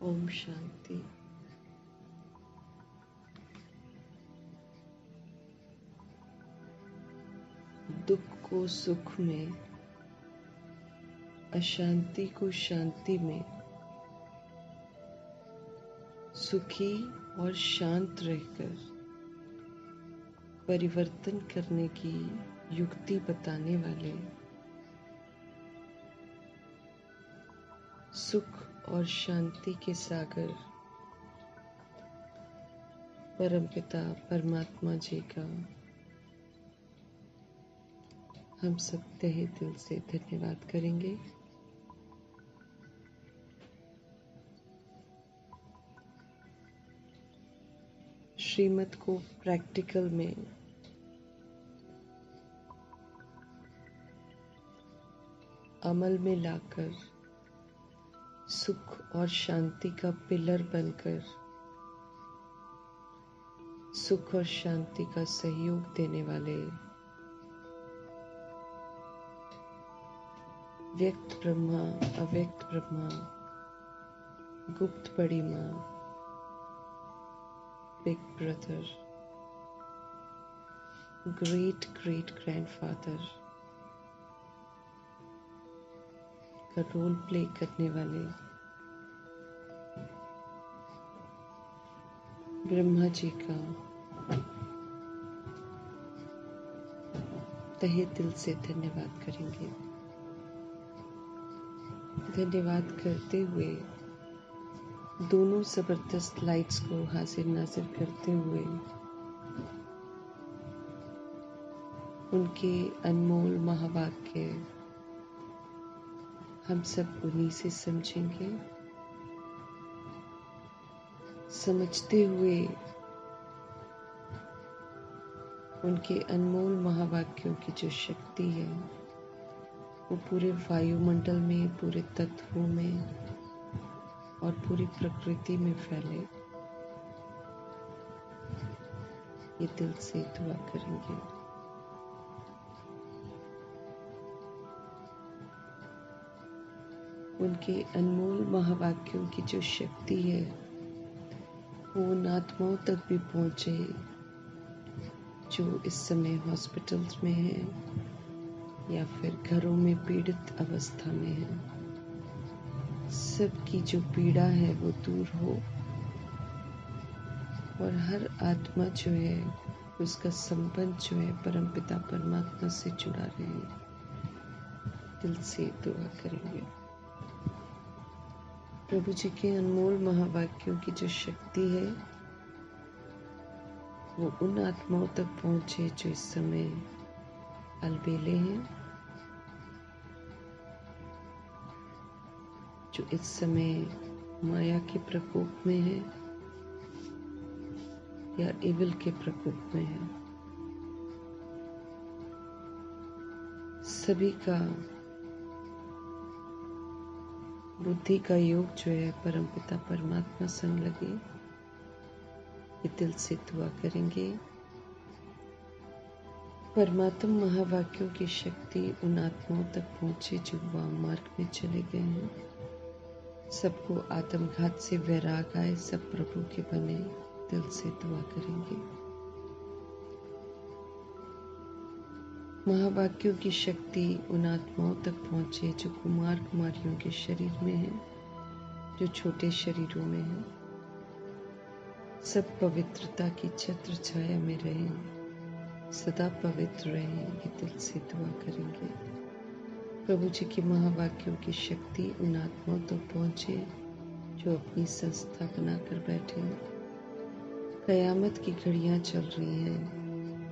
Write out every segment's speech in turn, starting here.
ओम शांति। दुख को सुख में, अशांति को शांति में, सुखी और शांत रहकर परिवर्तन करने की युक्ति बताने वाले सुख और शांति के सागर परमपिता परमात्मा जी का हम सब तहे दिल से धन्यवाद करेंगे। श्रीमत को प्रैक्टिकल में अमल में लाकर सुख और शांति का पिलर बनकर सुख और शांति का सहयोग देने वाले व्यक्त ब्रह्मा, अव्यक्त ब्रह्मा, गुप्त बड़ी माँ, big brother, great great grandfather का रोल प्ले करने वाले ब्रह्मा जी का तहे दिल से धन्यवाद करेंगे। धन्यवाद करते हुए दोनों जबरदस्त लाइट्स को हाजिर नाजिर करते हुए उनके अनमोल महावाक्य हम सब उन्हीं से समझेंगे, समझते हुए उनके अनमोल महावाक्यों की जो शक्ति है वो पूरे वायुमंडल में, पूरे तत्वों में और पूरी प्रकृति में फैले, ये दिल से दुआ करेंगे। उनके अनमोल महावाक्यों की जो शक्ति है वो उन आत्माओं तक भी पहुंचे जो इस समय हॉस्पिटल्स में हैं या फिर घरों में पीड़ित अवस्था में हैं। सबकी जो पीड़ा है वो दूर हो और हर आत्मा जो है उसका संबंध जो है परमपिता परमात्मा से जुड़ा रहे। दिल से दुआ करेंगे। प्रभु जी के अनमोल महावाक्यों की जो शक्ति है वो उन आत्माओं तक पहुंचे जो इस समय अलबेले हैं, जो इस समय माया के प्रकोप में है या इविल के प्रकोप में है। सभी का बुद्धि का योग जो है परमपिता परमात्मा संग लगे, ये दिल से दुआ करेंगे। परमात्मा महावाक्यों की शक्ति उन आत्माओं तक पहुंचे जो वाम मार्ग में चले गए हैं। सबको आत्मघात से वैराग आए, सब प्रभु के बने, दिल से दुआ करेंगे। महावाक्यों की शक्ति उन आत्माओं तक पहुंचे जो कुमार कुमारियों के शरीर में है, जो छोटे शरीरों में है। सब पवित्रता की छत्र छाया में रहें, सदा पवित्र रहें, ये दिल से दुआ करेंगे। प्रभु जी के महावाक्यों की शक्ति उन आत्माओं तक पहुंचे जो अपनी संस्था बनाकर बैठे। कयामत की घड़ियां चल रही हैं,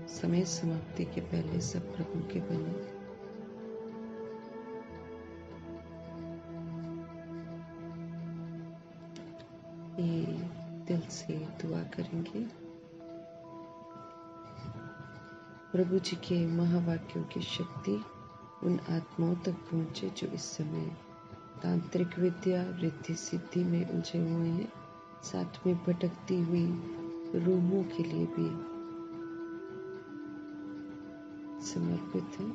समय समाप्ति के पहले सब प्रभु के बने। ये दिल से दुआ करेंगे। प्रभु जी के महावाक्यों की शक्ति उन आत्माओं तक पहुंचे जो इस समय तांत्रिक विद्या रिद्धि सिद्धि में उलझे हुए हैं, साथ में भटकती हुई रूहों के लिए भी समर्पित है।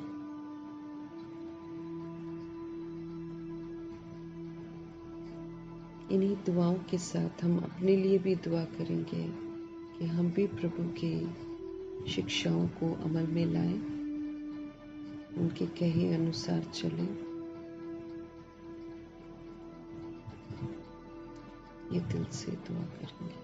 इन्हीं दुआओं के साथ हम अपने लिए भी दुआ करेंगे कि हम भी प्रभु की शिक्षाओं को अमल में लाएं, उनके कहे अनुसार चलें। ये दिल से दुआ करेंगे।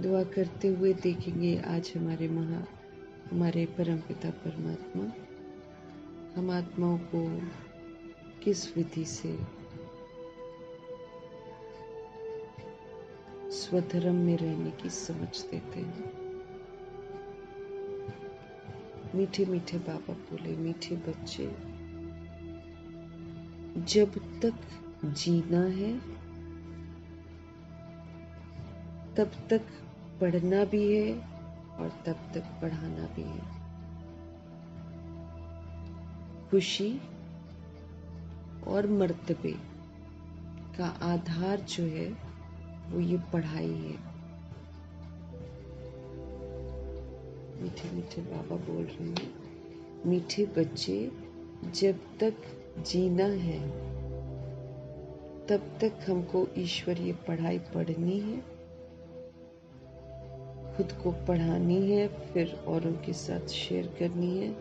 दुआ करते हुए देखेंगे आज हमारे परमपिता परमात्मा हम आत्माओं को किस विधि से स्वधर्म में रहने की समझ देते हैं। मीठे मीठे बाबा बोले, मीठे बच्चे, जब तक जीना है तब तक पढ़ना भी है और तब तक पढ़ाना भी है। खुशी और मर्तबे का आधार जो है वो ये पढ़ाई है। मीठे मीठे बाबा बोल रहे हैं, मीठे बच्चे, जब तक जीना है तब तक हमको ईश्वरीय पढ़ाई पढ़नी है, खुद को पढ़ानी है, फिर औरों के साथ शेयर करनी है।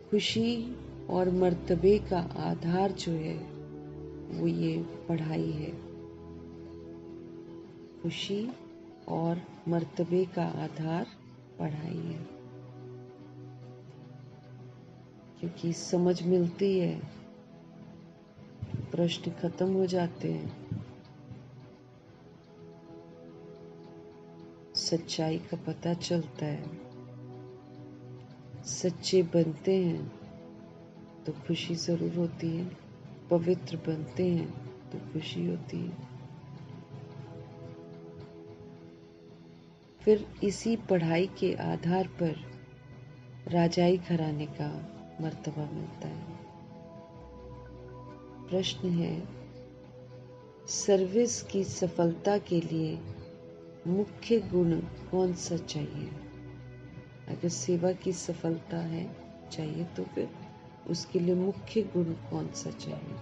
खुशी और मर्तबे का आधार जो है वो ये पढ़ाई है। खुशी और मर्तबे का आधार पढ़ाई है, क्योंकि समझ मिलती है, प्रश्न खत्म हो जाते हैं, सच्चाई का पता चलता है, सच्चे बनते हैं तो खुशी जरूर होती है, पवित्र बनते हैं तो खुशी होती है। फिर इसी पढ़ाई के आधार पर राजाई घराने का मर्तबा मिलता है। प्रश्न है, सर्विस की सफलता के लिए मुख्य गुण कौन सा चाहिए? अगर सेवा की सफलता है चाहिए तो फिर उसके लिए मुख्य गुण कौन सा चाहिए?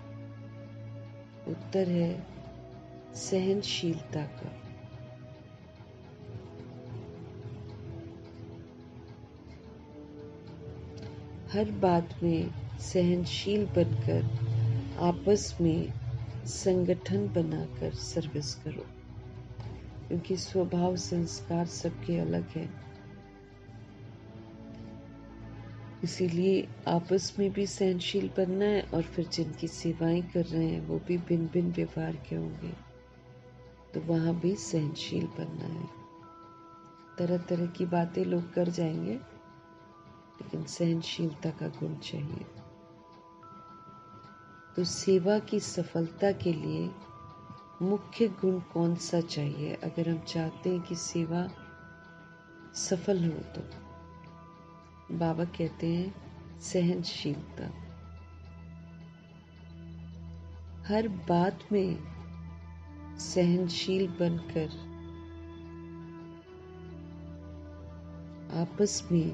उत्तर है सहनशीलता का। हर बात में सहनशील बनकर आपस में संगठन बनाकर सर्विस करो, क्योंकि स्वभाव संस्कार सबके अलग है। इसीलिए आपस में भी सहनशील बनना है और फिर जिनकी सेवाएं कर रहे हैं वो भी भिन्न भिन्न व्यवहार के होंगे तो वहां भी सहनशील बनना है। तरह तरह की बातें लोग कर जाएंगे लेकिन सहनशीलता का गुण चाहिए। तो सेवा की सफलता के लिए मुख्य गुण कौन सा चाहिए? अगर हम चाहते हैं कि सेवा सफल हो तो बाबा कहते हैं सहनशीलता। हर बात में सहनशील बनकर आपस में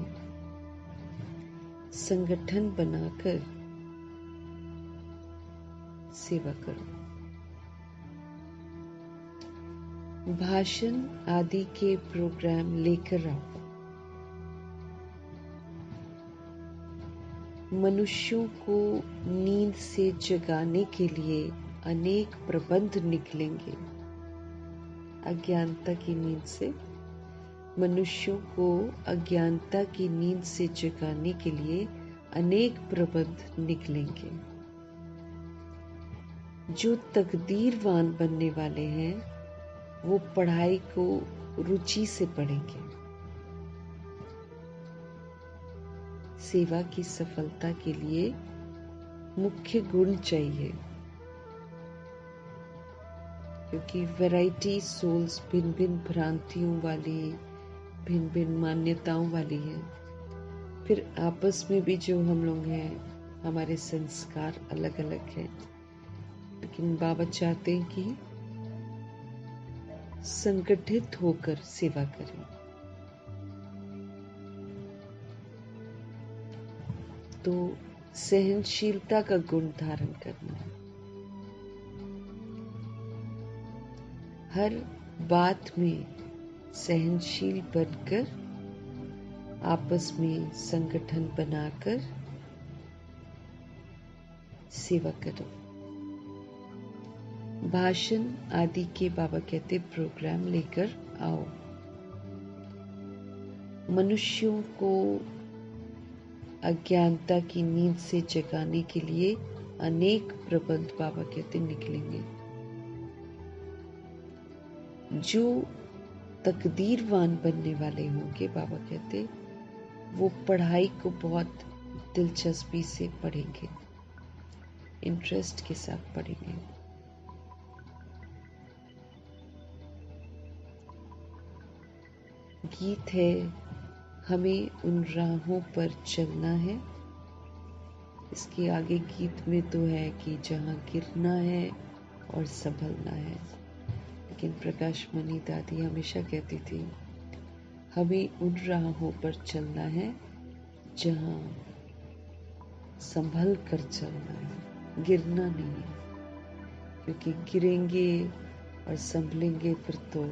संगठन बनाकर सेवा करो। भाषण आदि के प्रोग्राम लेकर आओ। मनुष्यों को नींद से जगाने के लिए अनेक प्रबंध निकलेंगे। अज्ञानता की नींद से मनुष्यों को अज्ञानता की नींद से जगाने के लिए अनेक प्रबंध निकलेंगे। जो तकदीरवान बनने वाले हैं वो पढ़ाई को रुचि से पढ़ेंगे। सेवा की सफलता के लिए मुख्य गुण चाहिए, क्योंकि वैरायटी सोल्स भिन्न भिन्न भ्रांतियों वाली, भिन्न भिन्न मान्यताओं वाली है। फिर आपस में भी जो हम लोग हैं हमारे संस्कार अलग अलग हैं, लेकिन बाबा चाहते हैं कि संगठित होकर सेवा करें। तो सहनशीलता का गुण धारण करना है। हर बात में सहनशील बनकर, आपस में संगठन बनाकर सेवा करो। भाषण आदि के बाबा कहते प्रोग्राम लेकर आओ। मनुष्यों को अज्ञानता की नींद से जगाने के लिए अनेक प्रबंध बाबा कहते निकलेंगे। जो तकदीरवान बनने वाले होंगे, बाबा कहते वो पढ़ाई को बहुत दिलचस्पी से पढ़ेंगे, इंटरेस्ट के साथ पढ़ेंगे। गीत है, हमें उन राहों पर चलना है। इसके आगे गीत में तो है कि जहाँ गिरना है और संभलना है, लेकिन प्रकाश मणि दादी हमेशा कहती थी हमें उन राहों पर चलना है जहाँ संभल कर चलना है, गिरना नहीं है। क्योंकि गिरेंगे और संभलेंगे फिर तो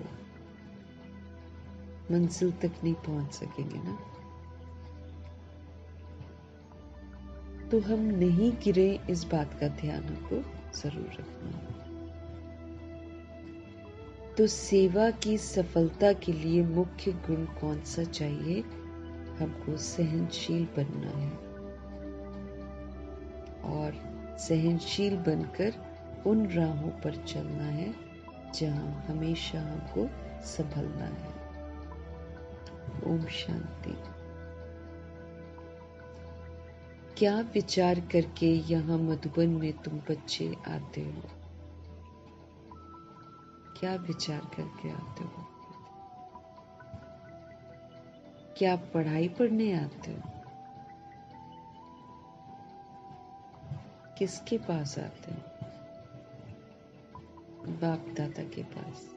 मंजिल तक नहीं पहुंच सकेंगे ना। तो हम नहीं गिरे, इस बात का ध्यान हमको जरूर रखना है। तो सेवा की सफलता के लिए मुख्य गुण कौन सा चाहिए? हमको सहनशील बनना है और सहनशील बनकर उन राहों पर चलना है जहां हमेशा हमको संभलना है। ओम शांति। क्या विचार करके यहाँ मधुबन में तुम बच्चे आते हो? क्या विचार करके आते हो? क्या पढ़ाई पढ़ने आते हो? किसके पास आते हो? बाप दादा के पास।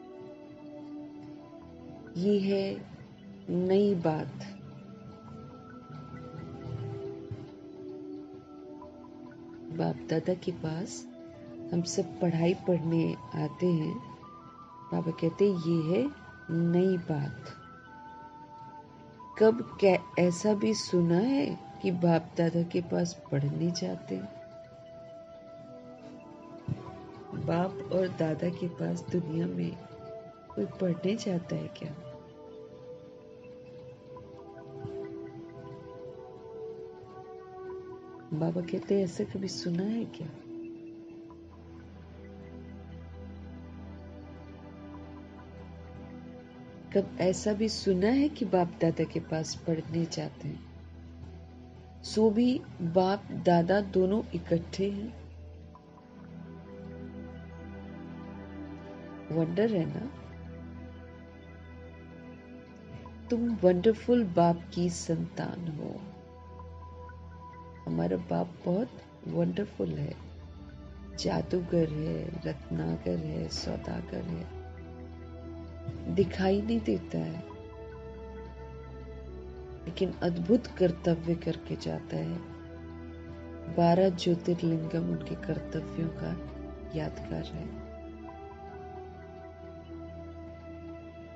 ये है नई बात। बाप दादा के पास हम सब पढ़ाई पढ़ने आते हैं। बाबा कहते ये है नई बात। कब क्या ऐसा भी सुना है कि बाप दादा के पास पढ़ने जाते हैं? बाप और दादा के पास दुनिया में कोई पढ़ने जाता है क्या? बाबा कहते हैं ऐसा कभी सुना है क्या? कब ऐसा भी सुना है कि बाप दादा के पास पढ़ने जाते हैं? सो भी बाप दादा दोनों इकट्ठे हैं। वंडर है ना? तुम वंडरफुल बाप की संतान हो। हमारा बाप बहुत वंडरफुल है, जादूगर है, रत्नाकर है, सौदागर है। दिखाई नहीं देता है, लेकिन अद्भुत कर्तव्य करके जाता है। 12 ज्योतिर्लिंगम उनके कर्तव्यों का यादगार है।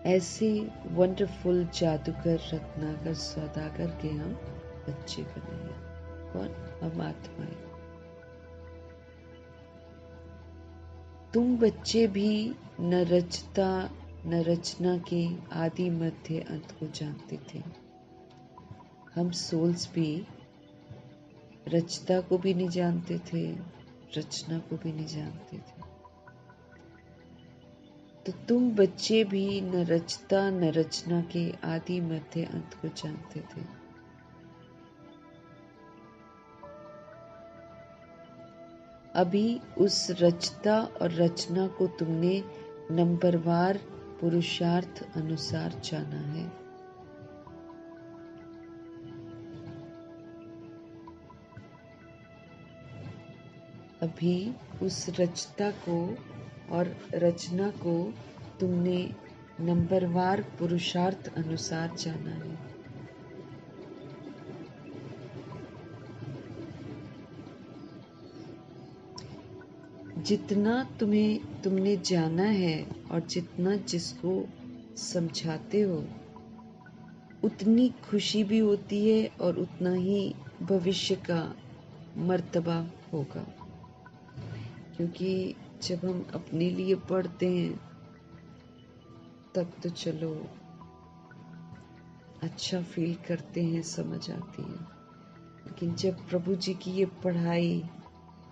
ऐसे वंडरफुल जादूगर, रत्नाकर, सौदागर के हम बच्चे बने हैं। कौन? हम आत्माएं। तुम बच्चे भी न रचता न रचना के आदि मध्य अंत को जानते थे। हम सोल्स भी रचता को भी नहीं जानते थे, रचना को भी नहीं जानते थे। तो तुम बच्चे भी न रचता न रचना के आदि मध्य अंत को जानते थे। अभी उस रचता और रचना को तुमने नंबरवार पुरुषार्थ अनुसार जाना है। अभी उस रचता को और रचना को तुमने नंबरवार पुरुषार्थ अनुसार जाना है। जितना तुमने जाना है और जितना जिसको समझाते हो, उतनी खुशी भी होती है और उतना ही भविष्य का मर्तबा होगा। क्योंकि जब हम अपने लिए पढ़ते हैं तब तो चलो अच्छा फील करते हैं, समझ आती है। लेकिन जब प्रभु जी की ये पढ़ाई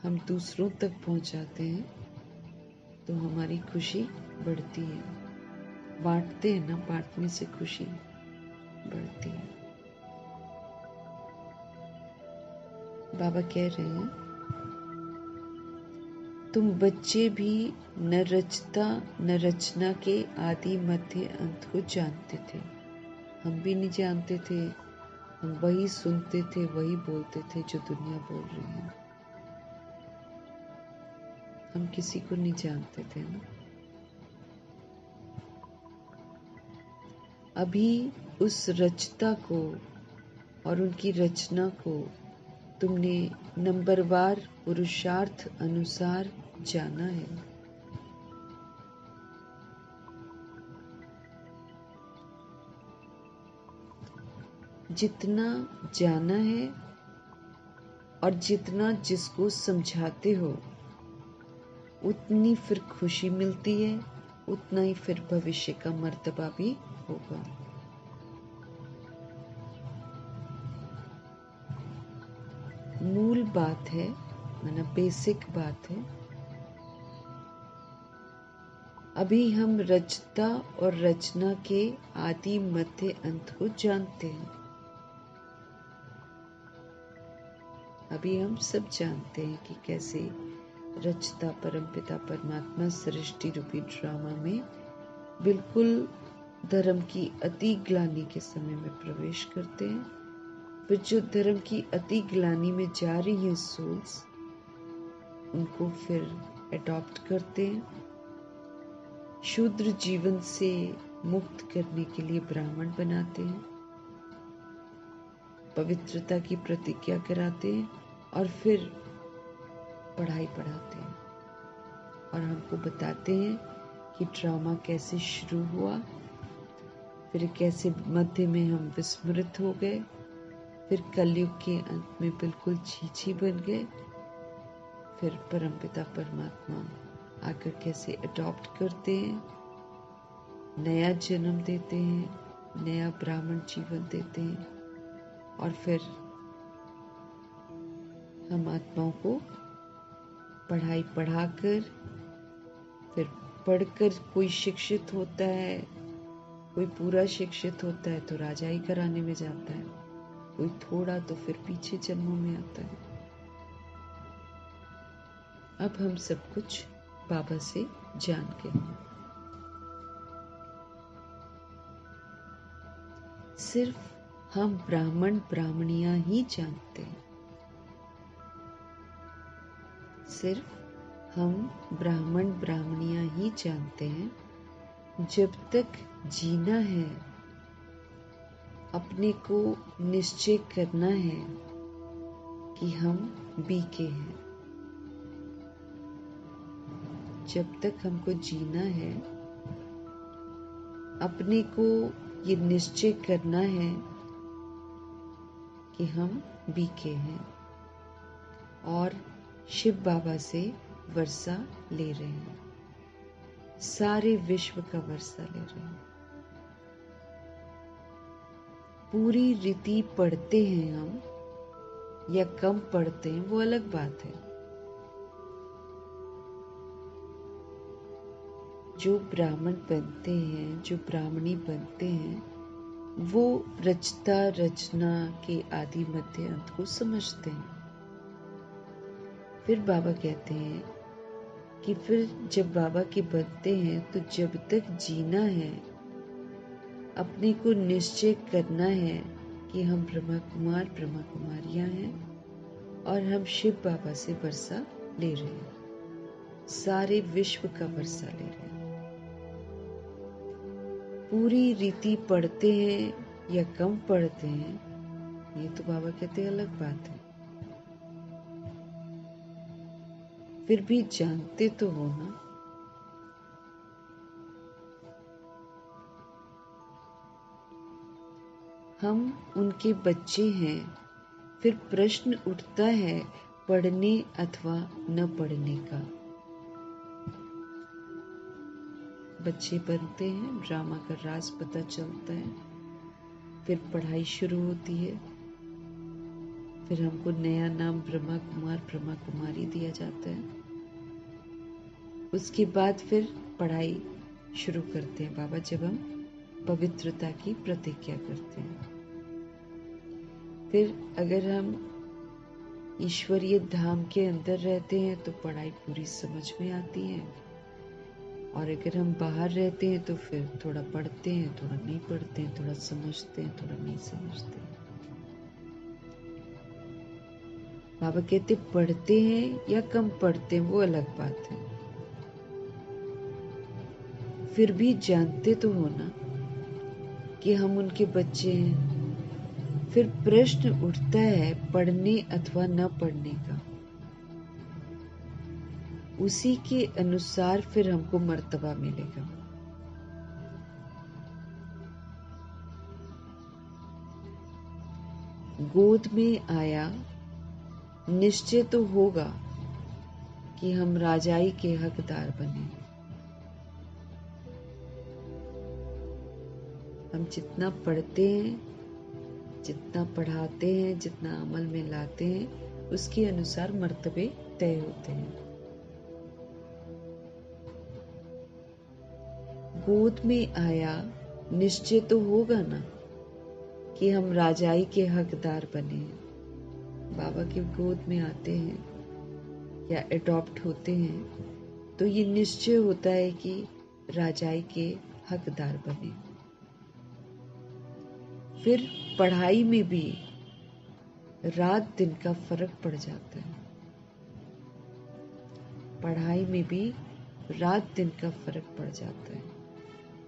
हम दूसरों तक पहुंचाते हैं तो हमारी खुशी बढ़ती है। बांटते हैं ना, बांटने से खुशी बढ़ती है। बाबा कह रहे हैं, तुम बच्चे भी न रचता न रचना के आदि मध्य अंत को जानते थे। हम भी नहीं जानते थे, हम वही सुनते थे, वही बोलते थे जो दुनिया बोल रही है। हम किसी को नहीं जानते थे ना। अभी उस रचता को और उनकी रचना को तुमने नंबरवार पुरुषार्थ अनुसार जाना है। जितना जाना है और जितना जिसको समझाते हो, उतनी फिर खुशी मिलती है, उतना ही फिर भविष्य का मर्तबा भी होगा। मूल बात है, माना बेसिक बात है। अभी हम रचता और रचना के आदि मध्य अंत को जानते हैं। अभी हम सब जानते हैं कि कैसे रचता परमपिता परमात्मा सृष्टि रूपी ड्रामा में बिल्कुल धर्म की अति ग्लानि के समय में प्रवेश करते हैं। फिर जो धर्म की अति ग्लानि में जा रही है सोल्स, उनको फिर अडॉप्ट करते हैं। शूद्र जीवन से मुक्त करने के लिए ब्राह्मण बनाते हैं, पवित्रता की प्रतिज्ञा कराते हैं और फिर पढ़ाई पढ़ाते हैं और हमको बताते हैं कि ड्रामा कैसे शुरू हुआ, फिर कैसे मध्य में हम विस्मृत हो गए, फिर कलयुग के अंत में बिल्कुल छीछी बन गए, फिर परमपिता परमात्मा आकर कैसे अडॉप्ट करते हैं, नया जन्म देते हैं, नया ब्राह्मण जीवन देते हैं और फिर हम आत्माओं को पढ़ाई पढ़ाकर, फिर पढ़कर कोई शिक्षित होता है, कोई पूरा शिक्षित होता है तो राजाई कराने में जाता है, कोई थोड़ा तो फिर पीछे जन्मों में आता है। अब हम सब कुछ बाबा से जान के, सिर्फ हम ब्राह्मण ब्राह्मणियां ही जानते हैं। सिर्फ हम ब्राह्मण ब्राह्मणियां ही जानते हैं। जब तक जीना है, अपने को निश्चय करना है कि हम बीके हैं। जब तक हमको जीना है, अपने को ये निश्चय करना है कि हम बीके हैं और शिव बाबा से वर्षा ले रहे हैं, सारे विश्व का वर्षा ले रहे हैं। पूरी रीति पढ़ते हैं हम या कम पढ़ते हैं, वो अलग बात है। जो ब्राह्मण बनते हैं, जो ब्राह्मणी बनते हैं, वो रचता रचना के आदि मध्य अंत को समझते हैं। फिर बाबा कहते हैं कि फिर जब बाबा के बनते हैं तो जब तक जीना है, अपने को निश्चय करना है कि हम ब्रह्मा कुमार ब्रह्मा कुमारियां हैं और हम शिव बाबा से वर्षा ले रहे हैं, सारे विश्व का वर्षा ले रहे हैं। पूरी रीति पढ़ते हैं या कम पढ़ते हैं, ये तो बाबा कहते हैं अलग बात है। फिर भी जानते तो हो ना। हम उनके बच्चे हैं। फिर प्रश्न उठता है पढ़ने अथवा न पढ़ने का। बच्चे बनते हैं, ड्रामा का राज पता चलता है, फिर पढ़ाई शुरू होती है, फिर हमको नया नाम ब्रह्मा कुमार ब्रह्मा कुमारी दिया जाता है। उसके बाद फिर पढ़ाई शुरू करते हैं बाबा, जब हम पवित्रता की प्रतिज्ञा करते हैं। फिर अगर हम ईश्वरीय धाम के अंदर रहते हैं तो पढ़ाई पूरी समझ में आती है, और अगर हम बाहर रहते हैं तो फिर थोड़ा पढ़ते हैं, थोड़ा नहीं पढ़ते हैं, थोड़ा समझते हैं, थोड़ा नहीं समझते हैं। बाबा कहते पढ़ते हैं या कम पढ़ते हैं वो अलग बात है, फिर भी जानते तो हो ना कि हम उनके बच्चे हैं। फिर प्रश्न उठता है पढ़ने अथवा न पढ़ने का। उसी के अनुसार फिर हमको मर्तबा मिलेगा। गोद में आया, निश्चय तो होगा कि हम राजाई के हकदार बने। हम जितना पढ़ते हैं, जितना पढ़ाते हैं, जितना अमल में लाते हैं, उसके अनुसार मर्तबे तय होते हैं। गोद में आया, निश्चय तो होगा ना कि हम राजाई के हकदार बने। बाबा की गोद में आते हैं या एडॉप्ट होते हैं तो ये निश्चय होता है कि राजाई के हकदार बने। फिर पढ़ाई में भी रात दिन का फर्क पड़ जाता है। पढ़ाई में भी रात दिन का फर्क पड़ जाता है।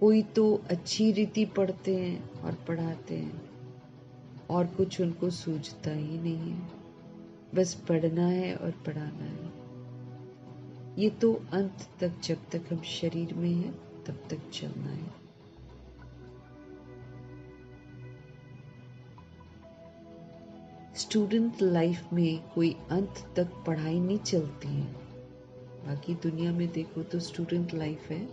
कोई तो अच्छी रीति पढ़ते हैं और पढ़ाते हैं, और कुछ उनको सूझता ही नहीं है, बस पढ़ना है और पढ़ाना है। ये तो अंत तक, जब तक हम शरीर में हैं तब तक चलना है। स्टूडेंट लाइफ में कोई अंत तक पढ़ाई नहीं चलती है। बाकी दुनिया में देखो तो स्टूडेंट लाइफ है,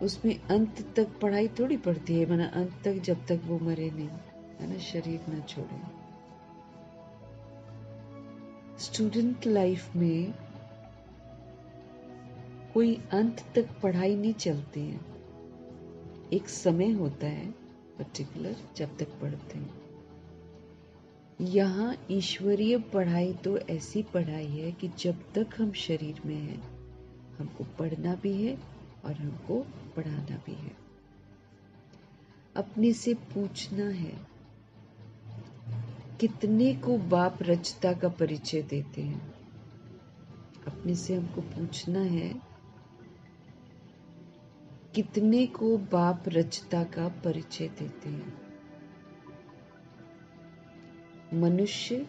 उसमें अंत तक पढ़ाई थोड़ी पड़ती है, माना अंत तक, जब तक वो मरे नहीं, है ना, शरीर ना छोड़े। स्टूडेंट लाइफ में कोई अंत तक पढ़ाई नहीं चलती है। एक समय होता है पर्टिकुलर जब तक पढ़ते हैं। यहाँ ईश्वरीय पढ़ाई तो ऐसी पढ़ाई है कि जब तक हम शरीर में हैं हमको पढ़ना भी है और हमको पढ़ाना भी है। अपने से पूछना है, कितने को बाप रचता का परिचय देते हैं। अपने से हमको पूछना है, कितने को बाप रचता का परिचय देते हैं। मनुष्य,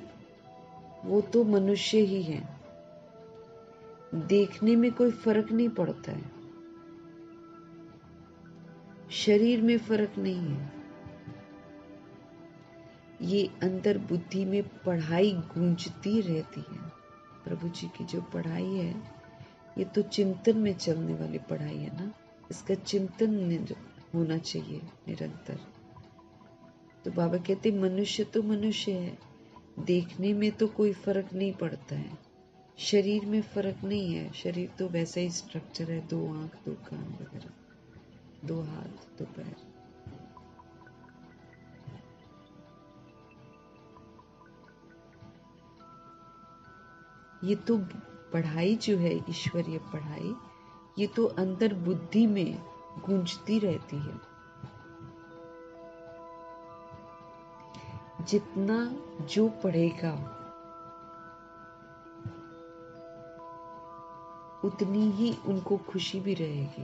वो तो मनुष्य ही है, देखने में कोई फर्क नहीं पड़ता है, शरीर में फर्क नहीं है। ये अंदर बुद्धि में पढ़ाई गूंजती रहती है। प्रभु जी की जो पढ़ाई है ये तो चिंतन में चलने वाली पढ़ाई है ना, इसका चिंतन होना चाहिए निरंतर। तो बाबा कहते मनुष्य तो मनुष्य है, देखने में तो कोई फर्क नहीं पड़ता है, शरीर में फर्क नहीं है। शरीर तो वैसा ही स्ट्रक्चर है, 2 आंख 2 कान वगैरह, 2 हाथ 2 पैर। ये तो पढ़ाई जो है ईश्वरीय पढ़ाई, ये तो अंदर बुद्धि में गूंजती रहती है। जितना जो पढ़ेगा उतनी ही उनको खुशी भी रहेगी।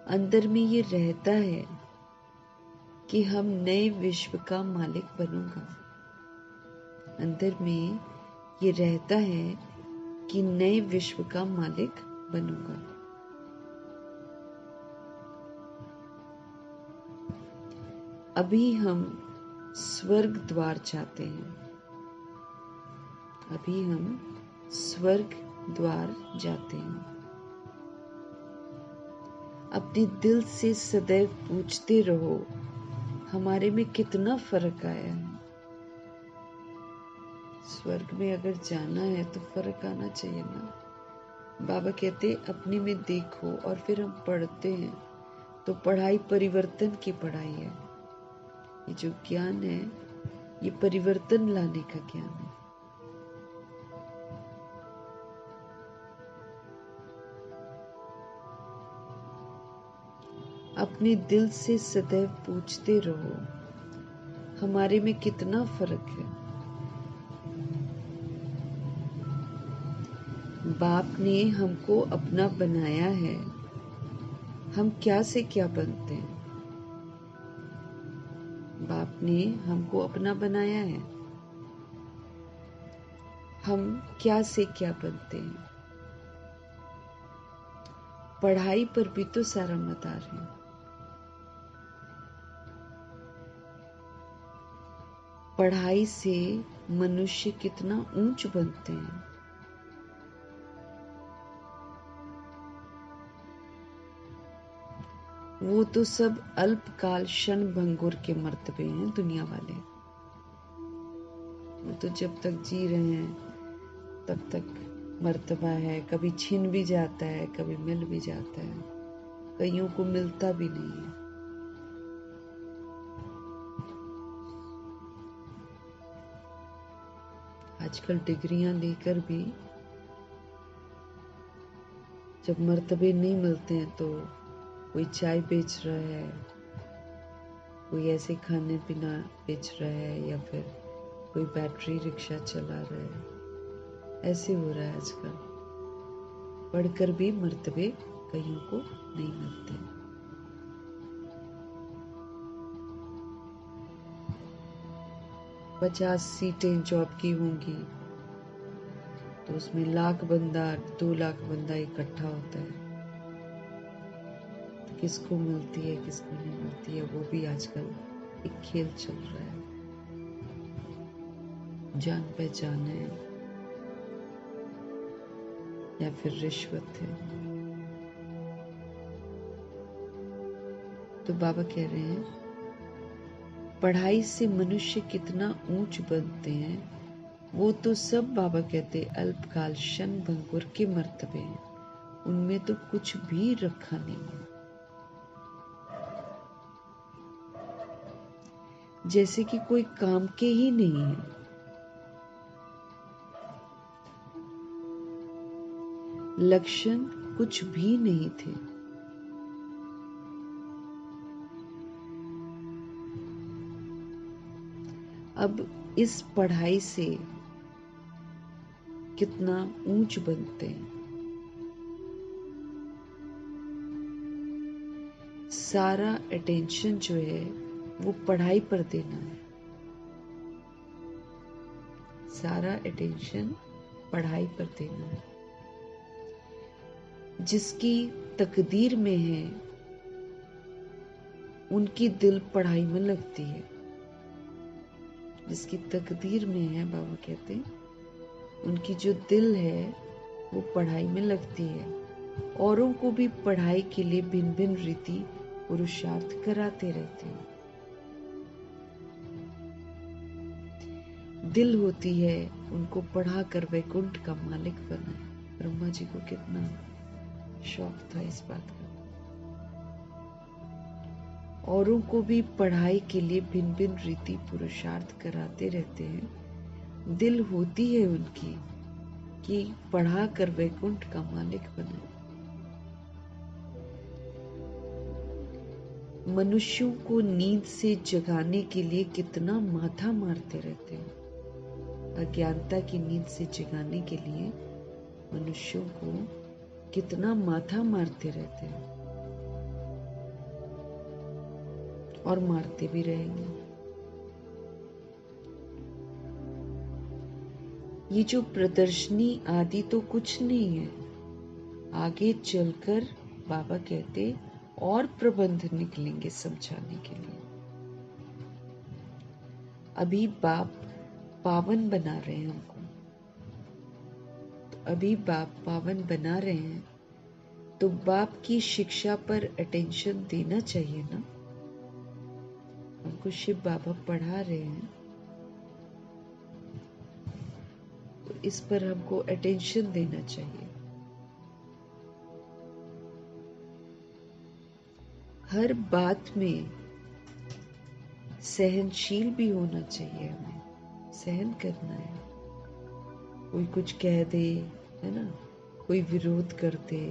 अंदर में ये रहता है कि हम नए विश्व का मालिक बनूंगा। अंदर में ये रहता है कि नए विश्व का मालिक बनूंगा। अभी हम स्वर्ग द्वार चाहते हैं, अभी हम स्वर्ग द्वार जाते हैं। अपने दिल से सदैव पूछते रहो, हमारे में कितना फर्क आया है। स्वर्ग में अगर जाना है तो फर्क आना चाहिए ना। बाबा कहते अपने में देखो, और फिर हम पढ़ते हैं तो पढ़ाई परिवर्तन की पढ़ाई है। ये जो ज्ञान है ये परिवर्तन लाने का ज्ञान है। अपने दिल से सदैव पूछते रहो, हमारे में कितना फर्क है। बाप ने हमको अपना बनाया है, हम क्या से क्या बनते हैं। बाप ने हमको अपना बनाया है, हम क्या से क्या बनते हैं। पढ़ाई पर भी तो सारा मदार है। पढ़ाई से मनुष्य कितना ऊंच बनते हैं। वो तो सब अल्पकाल क्षण भंगुर के मर्तबे हैं दुनिया वाले। वो तो जब तक जी रहे हैं तब तक मर्तबा है, कभी छिन भी जाता है, कभी मिल भी जाता है, कईयों को मिलता भी नहीं है। आजकल डिग्रियां लेकर भी जब मर्तबे नहीं मिलते हैं तो कोई चाय बेच रहा है, कोई ऐसे खाने पीना बेच रहा है, या फिर कोई बैटरी रिक्शा चला रहा है। ऐसे हो रहा है आजकल। पढ़कर भी मर्तबे कईयों को नहीं मिलते। 50 सीटें जॉब की होंगी तो उसमें लाख बंदा, 2 लाख बंदा इकट्ठा होता है। तो किसको मिलती है किसको नहीं मिलती है, वो भी आजकल एक खेल चल रहा है। जान पहचान है या फिर रिश्वत है। तो बाबा कह रहे हैं पढ़ाई से मनुष्य कितना ऊंच बनते हैं। वो तो सब बाबा कहते अल्पकाल क्षण भंगुर के मर्तबे हैं, उनमें तो कुछ भी रखा नहीं है। जैसे कि कोई काम के ही नहीं है। लक्षण कुछ भी नहीं थे। अब इस पढ़ाई से कितना ऊंच बनते हैं। सारा अटेंशन जो है वो पढ़ाई पर देना है। सारा अटेंशन पढ़ाई पर देना है। जिसकी तकदीर में है उनकी दिल पढ़ाई में लगती है। जिसकी तकदीर में है बाबा कहते हैं उनकी जो दिल है वो पढ़ाई में लगती है। औरों को भी पढ़ाई के लिए भिन्न भिन्न रीति पुरुषार्थ कराते रहते हैं। दिल होती है उनको पढ़ाकर वैकुंठ का मालिक बनाए। ब्रह्मा जी को कितना शौक था इस बात का। औरों को भी पढ़ाई के लिए भिन्न भिन्न रीति पुरुषार्थ कराते रहते हैं। दिल होती है उनकी कि पढ़ा कर वैकुंठ का मालिक बने। मनुष्यों को नींद से जगाने के लिए कितना माथा मारते रहते हैं। अज्ञानता की नींद से जगाने के लिए मनुष्यों को कितना माथा मारते रहते हैं और मारते भी रहेंगे। ये जो प्रदर्शनी आदि तो कुछ नहीं है, आगे चलकर बाबा कहते और प्रबंध निकलेंगे समझाने के लिए। अभी बाप पावन बना रहे हैं हमको, तो अभी बाप पावन बना रहे हैं, तो बाप की शिक्षा पर अटेंशन देना चाहिए ना। हमको शिव बाबा पढ़ा रहे हैं, तो इस पर हमको अटेंशन देना चाहिए। हर बात में सहनशील भी होना चाहिए, हमें सहन करना है। कोई कुछ कह दे, है ना, कोई विरोध कर दे,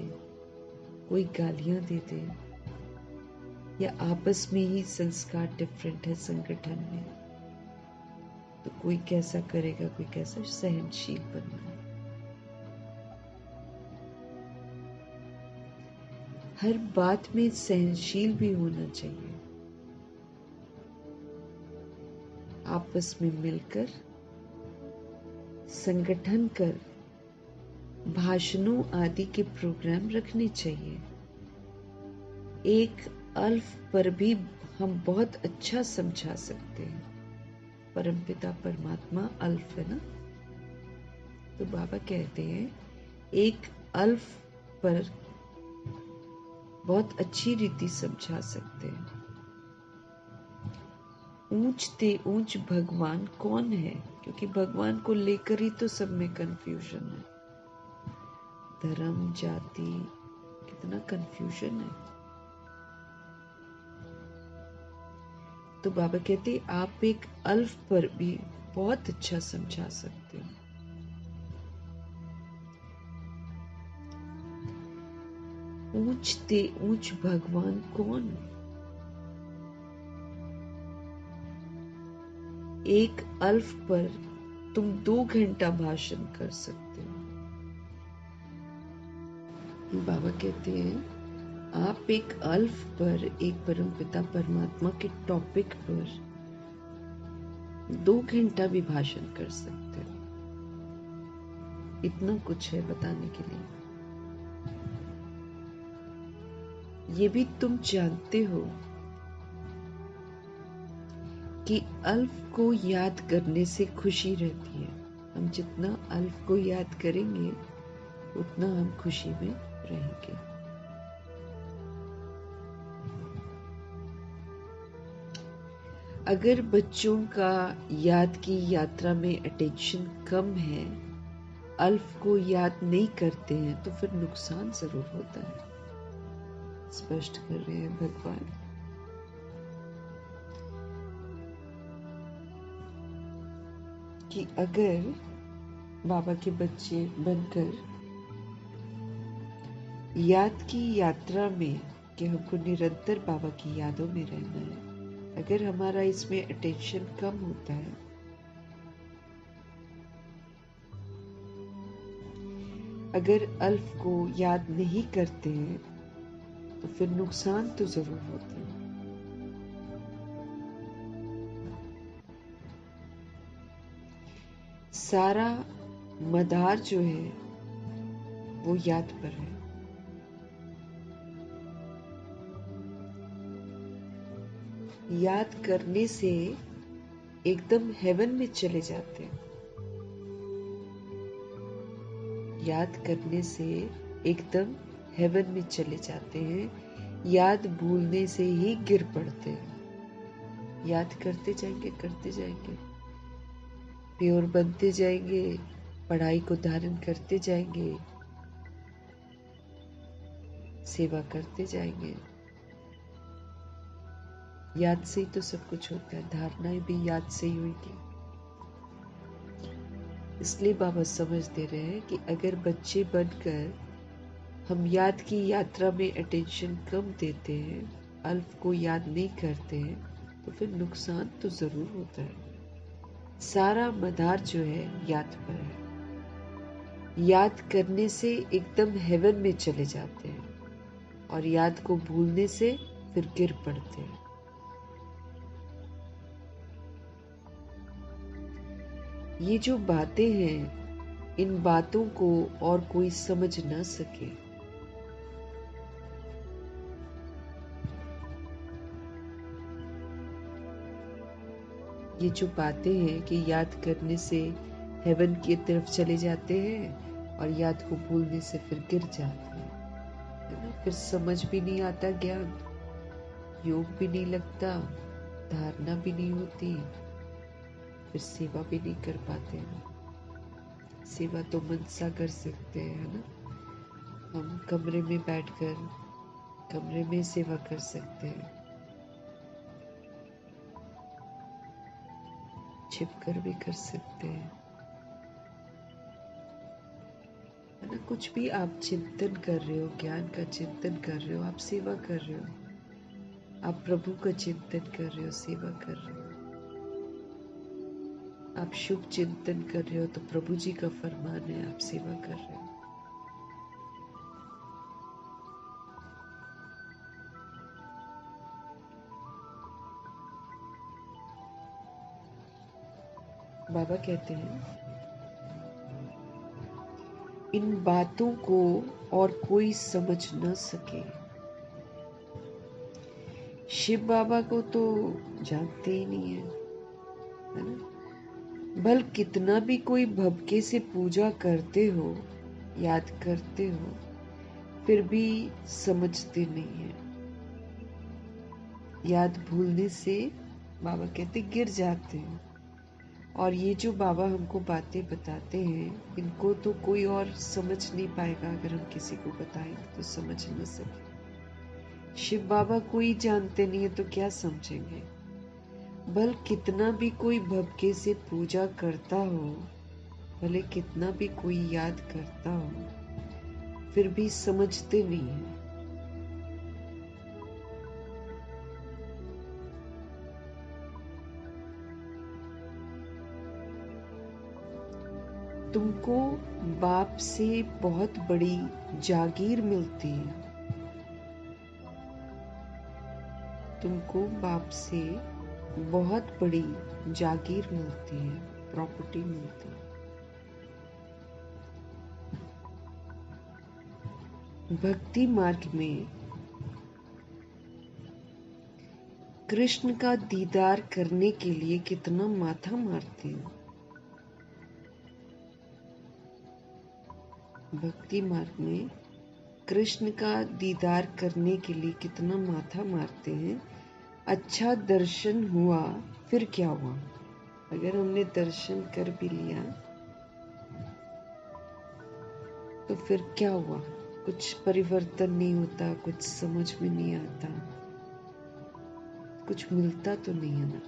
कोई गालियां दे दे, या आपस में ही संस्कार डिफरेंट है संगठन में, तो कोई कैसा करेगा, कोई कैसा, सहनशील बनना है। हर बात में सहनशील भी होना चाहिए। आपस में मिलकर संगठन कर भाषणों आदि के प्रोग्राम रखने चाहिए। एक अल्फ पर भी हम बहुत अच्छा समझा सकते हैं। परमपिता परमात्मा अल्फ है ना, तो बाबा कहते हैं एक अल्फ पर बहुत अच्छी रीति समझा सकते हैं। ऊंच ते ऊंच भगवान कौन है, क्योंकि भगवान को लेकर ही तो सब में कंफ्यूजन है। धर्म, जाति, कितना कंफ्यूजन है। तो बाबा कहते आप एक अल्फ पर भी बहुत अच्छा समझा सकते हो। ऊंच ते ऊंच भगवान कौन? एक अल्फ पर तुम 2 घंटा भाषण कर सकते हो। बाबा कहते हैं आप एक अल्फ पर, एक परमपिता परमात्मा के टॉपिक पर 2 घंटा भी भाषण कर सकते हो। इतना कुछ है बताने के लिए। ये भी तुम जानते हो कि अल्फ को याद करने से खुशी रहती है। हम जितना अल्फ को याद करेंगे उतना हम खुशी में रहेंगे। अगर बच्चों का याद की यात्रा में अटेंशन कम है, अल्फ को याद नहीं करते हैं, तो फिर नुकसान जरूर होता है। स्पष्ट कर रहे हैं भगवान। कि अगर बाबा के बच्चे बनकर याद की यात्रा में, कि हमको निरंतर बाबा की यादों में रहना है, अगर हमारा इसमें अटेंशन कम होता है, अगर अल्फ को याद नहीं करते हैं, तो फिर नुकसान तो जरूर होता है। सारा मदार जो है वो याद पर है। याद करने से एकदम हेवन में चले जाते हैं। याद करने से एकदम हेवन में चले जाते हैं। याद भूलने से ही गिर पड़ते हैं। याद करते जाएंगे, प्योर बनते जाएंगे, पढ़ाई को धारण करते जाएंगे, सेवा करते जाएंगे। याद से ही तो सब कुछ होता है, धारणाएं भी याद से ही होगी। इसलिए बाबा समझ दे रहे हैं कि अगर बच्चे बनकर हम याद की यात्रा में अटेंशन कम देते हैं, अल्फ को याद नहीं करते हैं, तो फिर नुकसान तो जरूर होता है। सारा मदार जो है याद पर है। याद करने से एकदम हेवन में चले जाते हैं, और याद को भूलने से फिर गिर पड़ते हैं। ये जो बातें हैं इन बातों को और कोई समझ न सके। ये जो बातें हैं कि याद करने से हेवन की तरफ चले जाते हैं और याद को भूलने से फिर गिर जाते हैं, है ना? फिर समझ भी नहीं आता ज्ञान, योग भी नहीं लगता, धारणा भी नहीं होती, फिर सेवा भी नहीं कर पाते हैं। सेवा तो मन सा कर सकते हैं, है ना? हम कमरे में बैठकर कमरे में सेवा कर सकते हैं, छिपकर भी कर सकते हैं, है ना? कुछ भी आप चिंतन कर रहे हो, ज्ञान का चिंतन कर रहे हो, आप सेवा कर रहे हो, आप प्रभु का चिंतन कर रहे हो, सेवा कर रहे हो, आप शुभ चिंतन कर रहे हो तो प्रभु जी का फरमान है, आप सेवा कर रहे हो। बाबा कहते हैं, इन बातों को और कोई समझ न सके। शिव बाबा को तो जानते ही नहीं है ना? भल कितना भी कोई भक्ति से पूजा करते हो, याद करते हो, फिर भी समझते नहीं है। याद भूलने से बाबा कहते गिर जाते हैं। और ये जो बाबा हमको बातें बताते हैं, इनको तो कोई और समझ नहीं पाएगा। अगर हम किसी को बताएंगे तो समझ न सके। शिव बाबा को ही जानते नहीं है तो क्या समझेंगे? भले कितना भी कोई भक्ति से पूजा करता हो, भले कितना भी कोई याद करता हो, फिर भी समझते नहीं है। तुमको बाप से बहुत बड़ी जागीर मिलती है। तुमको बाप से बहुत बड़ी जागीर मिलती है, प्रॉपर्टी मिलती है। भक्ति मार्ग में कृष्ण का दीदार करने के लिए कितना माथा मारते हैं। भक्ति मार्ग में कृष्ण का दीदार करने के लिए कितना माथा मारते हैं। अच्छा दर्शन हुआ फिर क्या हुआ? अगर हमने दर्शन कर भी लिया तो फिर क्या हुआ? कुछ परिवर्तन नहीं होता, कुछ समझ में नहीं आता, कुछ मिलता तो नहीं है ना।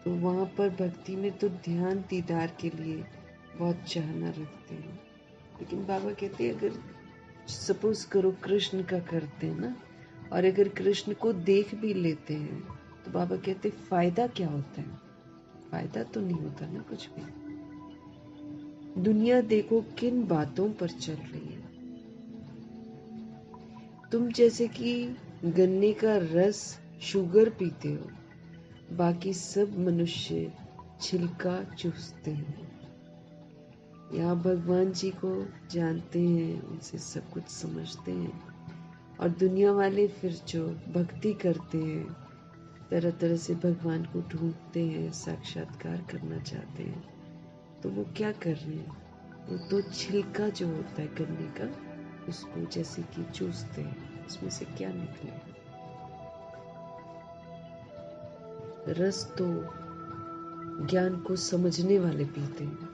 तो वहां पर भक्ति में तो ध्यान दीदार के लिए बहुत चाहना रखते हैं। लेकिन बाबा कहते हैं, अगर सपोज करो कृष्ण का करते हैं ना, और अगर कृष्ण को देख भी लेते हैं तो बाबा कहते फायदा क्या होता है? फायदा तो नहीं होता ना कुछ भी। दुनिया देखो किन बातों पर चल रही है। तुम जैसे कि गन्ने का रस शुगर पीते हो, बाकी सब मनुष्य छिलका चूसते हैं। यहाँ भगवान जी को जानते हैं, उनसे सब कुछ समझते हैं, और दुनिया वाले फिर जो भक्ति करते हैं, तरह तरह से भगवान को ढूंढते हैं, साक्षात्कार करना चाहते हैं, तो वो क्या कर रहे हैं? वो तो छिलका जो होता है गन्ने का, उसको जैसे कि चूसते हैं, उसमें से क्या निकले? रस तो ज्ञान को समझने वाले पीते हैं।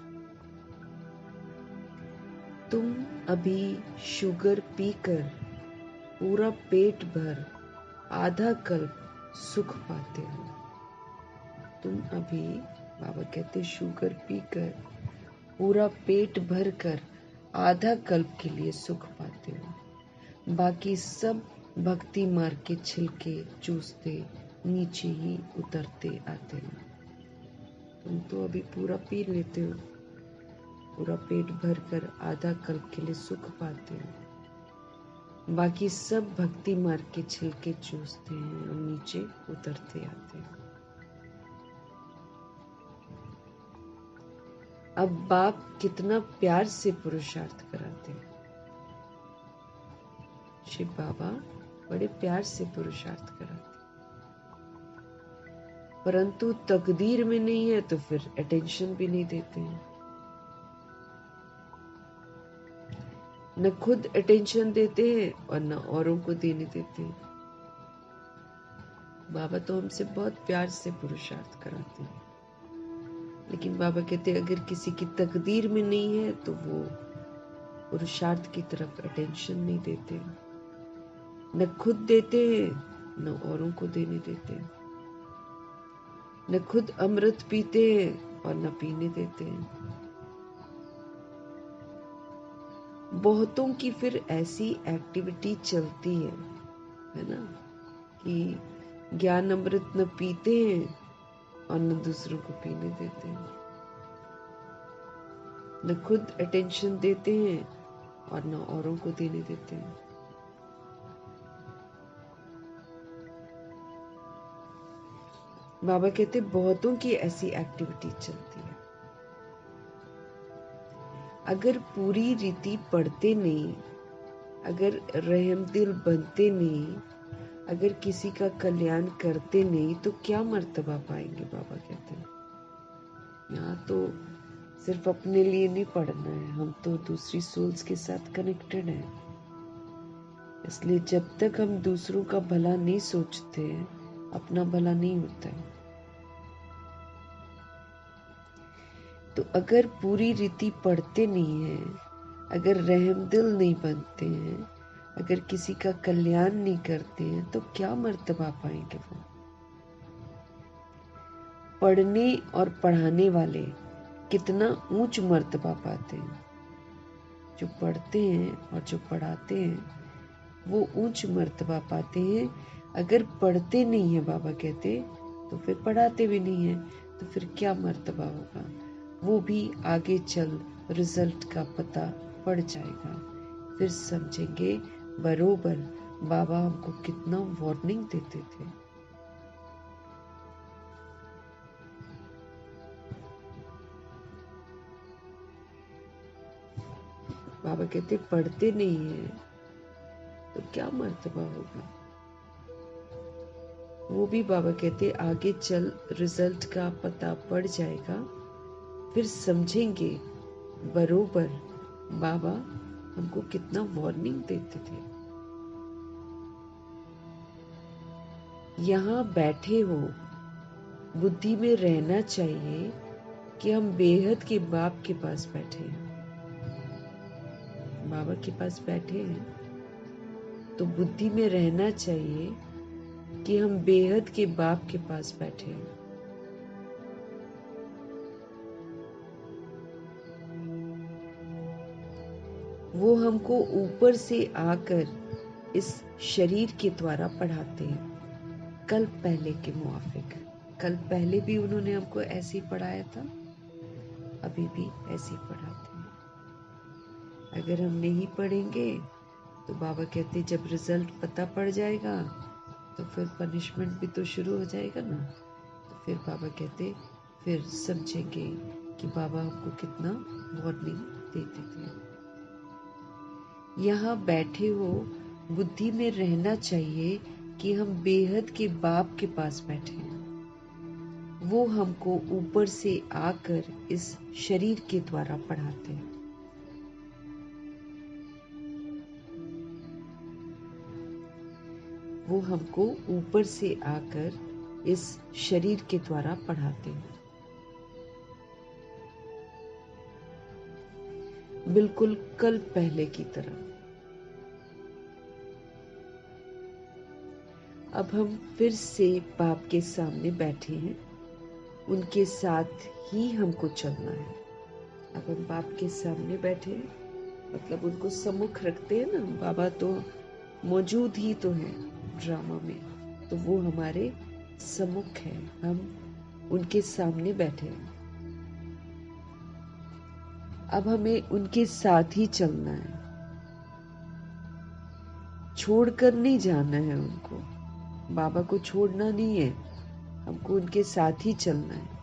तुम अभी शुगर पीकर पूरा पेट भर आधा कल्प सुख पाते हो। तुम अभी, बाबा कहते, शुगर पीकर पूरा पेट भर कर आधा कल्प के लिए सुख पाते हो। बाकी सब भक्ति मार्ग के छिलके चूसते नीचे ही उतरते आते हो। तुम तो अभी पूरा पी लेते हो, पूरा पेट भर कर आधा कल्प के लिए सुख पाते हो। बाकी सब भक्ति मार्ग के छिलके चूसते हैं और नीचे उतरते आते हैं। अब बाप कितना प्यार से पुरुषार्थ कराते हैं। शिव बाबा बड़े प्यार से पुरुषार्थ कराते हैं, परंतु तकदीर में नहीं है तो फिर अटेंशन भी नहीं देते हैं। न खुद अटेंशन देते हैं और न औरों को देने देते हैं। बाबा तो हमसे बहुत प्यार से पुरुषार्थ कराते हैं, लेकिन बाबा कहते हैं अगर किसी की तकदीर में नहीं है तो वो पुरुषार्थ की तरफ अटेंशन नहीं देते, न खुद देते हैं न औरों को देने देते हैं, न खुद अमृत पीते हैं और न पीने देते हैं। बहुतों की फिर ऐसी एक्टिविटी चलती है ना, कि ज्ञान अमृत न पीते हैं और न दूसरों को पीने देते हैं, न खुद अटेंशन देते हैं और न औरों को देने देते हैं। बाबा कहते बहुतों की ऐसी एक्टिविटी चलती है। अगर पूरी रीति पढ़ते नहीं, अगर रहमदिल बनते नहीं, अगर किसी का कल्याण करते नहीं तो क्या मर्तबा पाएंगे। बाबा कहते हैं यहाँ तो सिर्फ अपने लिए नहीं पढ़ना है, हम तो दूसरी सोल्स के साथ कनेक्टेड हैं। इसलिए जब तक हम दूसरों का भला नहीं सोचते हैं, अपना भला नहीं होता है। तो अगर पूरी रीति पढ़ते नहीं है, अगर रहमदिल नहीं बनते हैं, अगर किसी का कल्याण नहीं करते हैं तो क्या मर्तबा पाएंगे वो। पढ़ने और पढ़ाने वाले कितना ऊंच मर्तबा पाते हैं। जो पढ़ते हैं और जो पढ़ाते हैं वो ऊंच मर्तबा पाते हैं। अगर पढ़ते नहीं है, बाबा कहते, तो फिर पढ़ाते भी नहीं है, तो फिर क्या मर्तबा होगा। वो भी आगे चल रिजल्ट का पता पड़ जाएगा, फिर समझेंगे बरोबर बाबा हमको कितना वार्निंग देते थे। बाबा कहते पढ़ते नहीं है तो क्या मर्तबा होगा। वो भी बाबा कहते आगे चल रिजल्ट का पता पड़ जाएगा, फिर समझेंगे बरोबर बाबा हमको कितना वार्निंग देते थे। यहाँ बैठे हो, बुद्धि में रहना चाहिए कि हम बेहद के बाप के पास बैठे हैं। बाबा के पास बैठे हैं तो बुद्धि में रहना चाहिए कि हम बेहद के बाप के पास बैठे हैं। वो हमको ऊपर से आकर इस शरीर के द्वारा पढ़ाते हैं, कल पहले के मुआफिक। कल पहले भी उन्होंने हमको ऐसे ही पढ़ाया था, अभी भी ऐसे ही पढ़ाते हैं। अगर हम नहीं पढ़ेंगे तो बाबा कहते जब रिजल्ट पता पड़ जाएगा तो फिर पनिशमेंट भी तो शुरू हो जाएगा ना। तो फिर बाबा कहते फिर समझेंगे कि बाबा हमको कितना वार्निंग देते थे। यहाँ बैठे हो, बुद्धि में रहना चाहिए कि हम बेहद के बाप के पास बैठे हैं। वो हमको ऊपर से आकर इस शरीर के द्वारा पढ़ाते हैं। वो हमको ऊपर से आकर इस शरीर के द्वारा पढ़ाते हैं, बिल्कुल कल पहले की तरह। अब हम फिर से बाप के सामने बैठे हैं, उनके साथ ही हमको चलना है। अब हम बाप के सामने बैठे हैं, मतलब उनको सम्मुख रखते हैं ना। बाबा तो मौजूद ही तो है ड्रामा में, तो वो हमारे सम्मुख है, हम उनके सामने बैठे हैं। अब हमें उनके साथ ही चलना है, छोड़कर नहीं जाना है उनको। बाबा को छोड़ना नहीं है, हमको उनके साथ ही चलना है।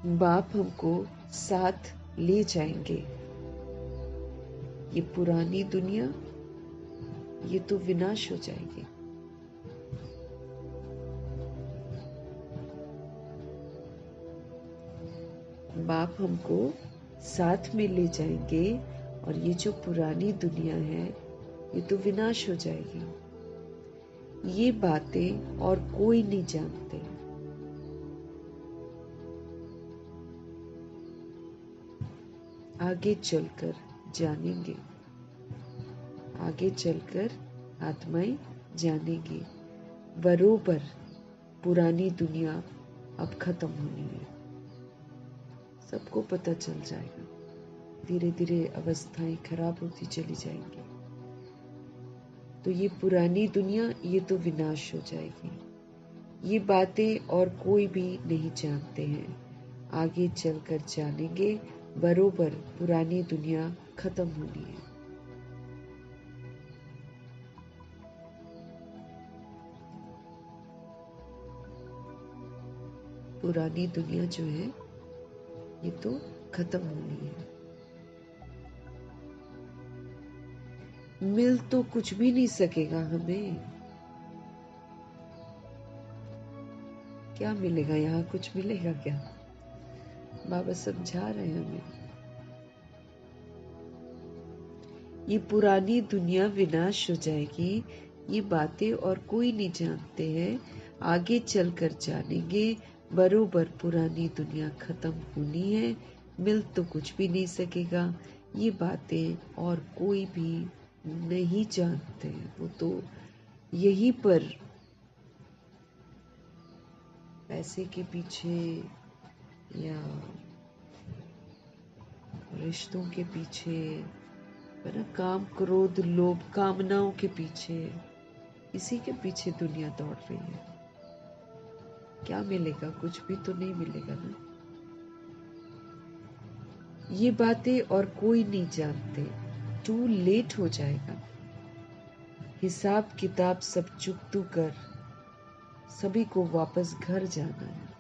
बाप हमको साथ ले जाएंगे। ये पुरानी दुनिया, ये तो विनाश हो जाएगी। बाप हमको साथ में ले जाएंगे और ये जो पुरानी दुनिया है ये तो विनाश हो जाएगी। ये बातें और कोई नहीं जानते। आगे चलकर जानेंगे, आगे चलकर आत्माएं जानेंगी। बरोबर पुरानी दुनिया अब खत्म होनी है। सबको पता चल जाएगा। धीरे धीरे अवस्थाएं खराब होती चली जाएंगी। तो ये पुरानी दुनिया, ये तो विनाश हो जाएगी। ये बातें और कोई भी नहीं जानते हैं। आगे चलकर जानेंगे। बरोबर पुरानी दुनिया खत्म होनी है। पुरानी दुनिया जो है ये तो खत्म होनी है। मिल तो कुछ भी नहीं सकेगा हमें। क्या मिलेगा यहाँ? कुछ मिलेगा क्या? बाबा समझा रहे हैं हमें। ये पुरानी दुनिया विनाश हो जाएगी। ये बातें और कोई नहीं जानते हैं। आगे चलकर जानेंगे। बरोबर पुरानी दुनिया खत्म होनी है। मिल तो कुछ भी नहीं सकेगा। ये बातें और कोई भी नहीं जानते। वो तो यहीं पर पैसे के पीछे या रिश्तों के पीछे, है ना, काम क्रोध लोभ कामनाओं के पीछे, इसी के पीछे दुनिया दौड़ रही है। क्या मिलेगा? कुछ भी तो नहीं मिलेगा ना। ये बातें और कोई नहीं जानते। टू लेट हो जाएगा। हिसाब किताब सब चुकतू कर सभी को वापस घर जाना है।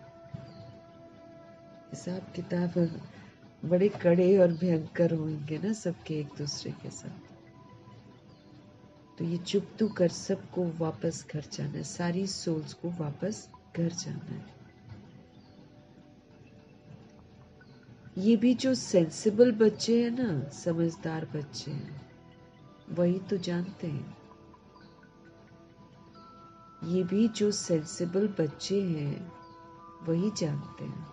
हिसाब किताब बड़े कड़े और भयंकर होंगे ना सबके एक दूसरे के साथ। तो ये चुकतू कर सबको वापस घर जाना है। सारी सोल्स को वापस घर जाना है। ये भी जो सेंसिबल बच्चे हैं ना, समझदार बच्चे हैं, वही तो जानते हैं। ये भी जो सेंसिबल बच्चे हैं वही जानते हैं।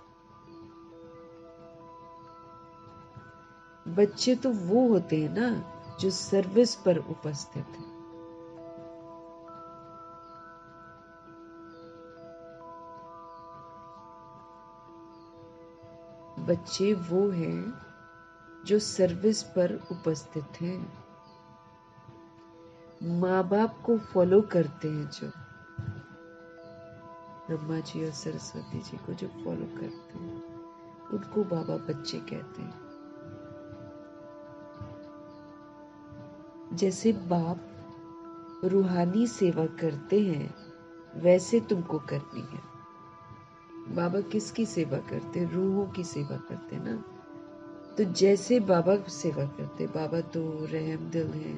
बच्चे तो वो होते हैं ना जो सर्विस पर उपस्थित है। बच्चे वो हैं जो सर्विस पर उपस्थित हैं। माँ बाप को फॉलो करते हैं, जो ब्रह्मा जी और सरस्वती जी को जो फॉलो करते हैं, उनको बाबा बच्चे कहते हैं। जैसे बाप रूहानी सेवा करते हैं वैसे तुमको करनी है। बाबा किसकी सेवा करते हैं? रूहों की सेवा करते हैं ना। तो जैसे बाबा सेवा करते, बाबा तो रहम दिल है,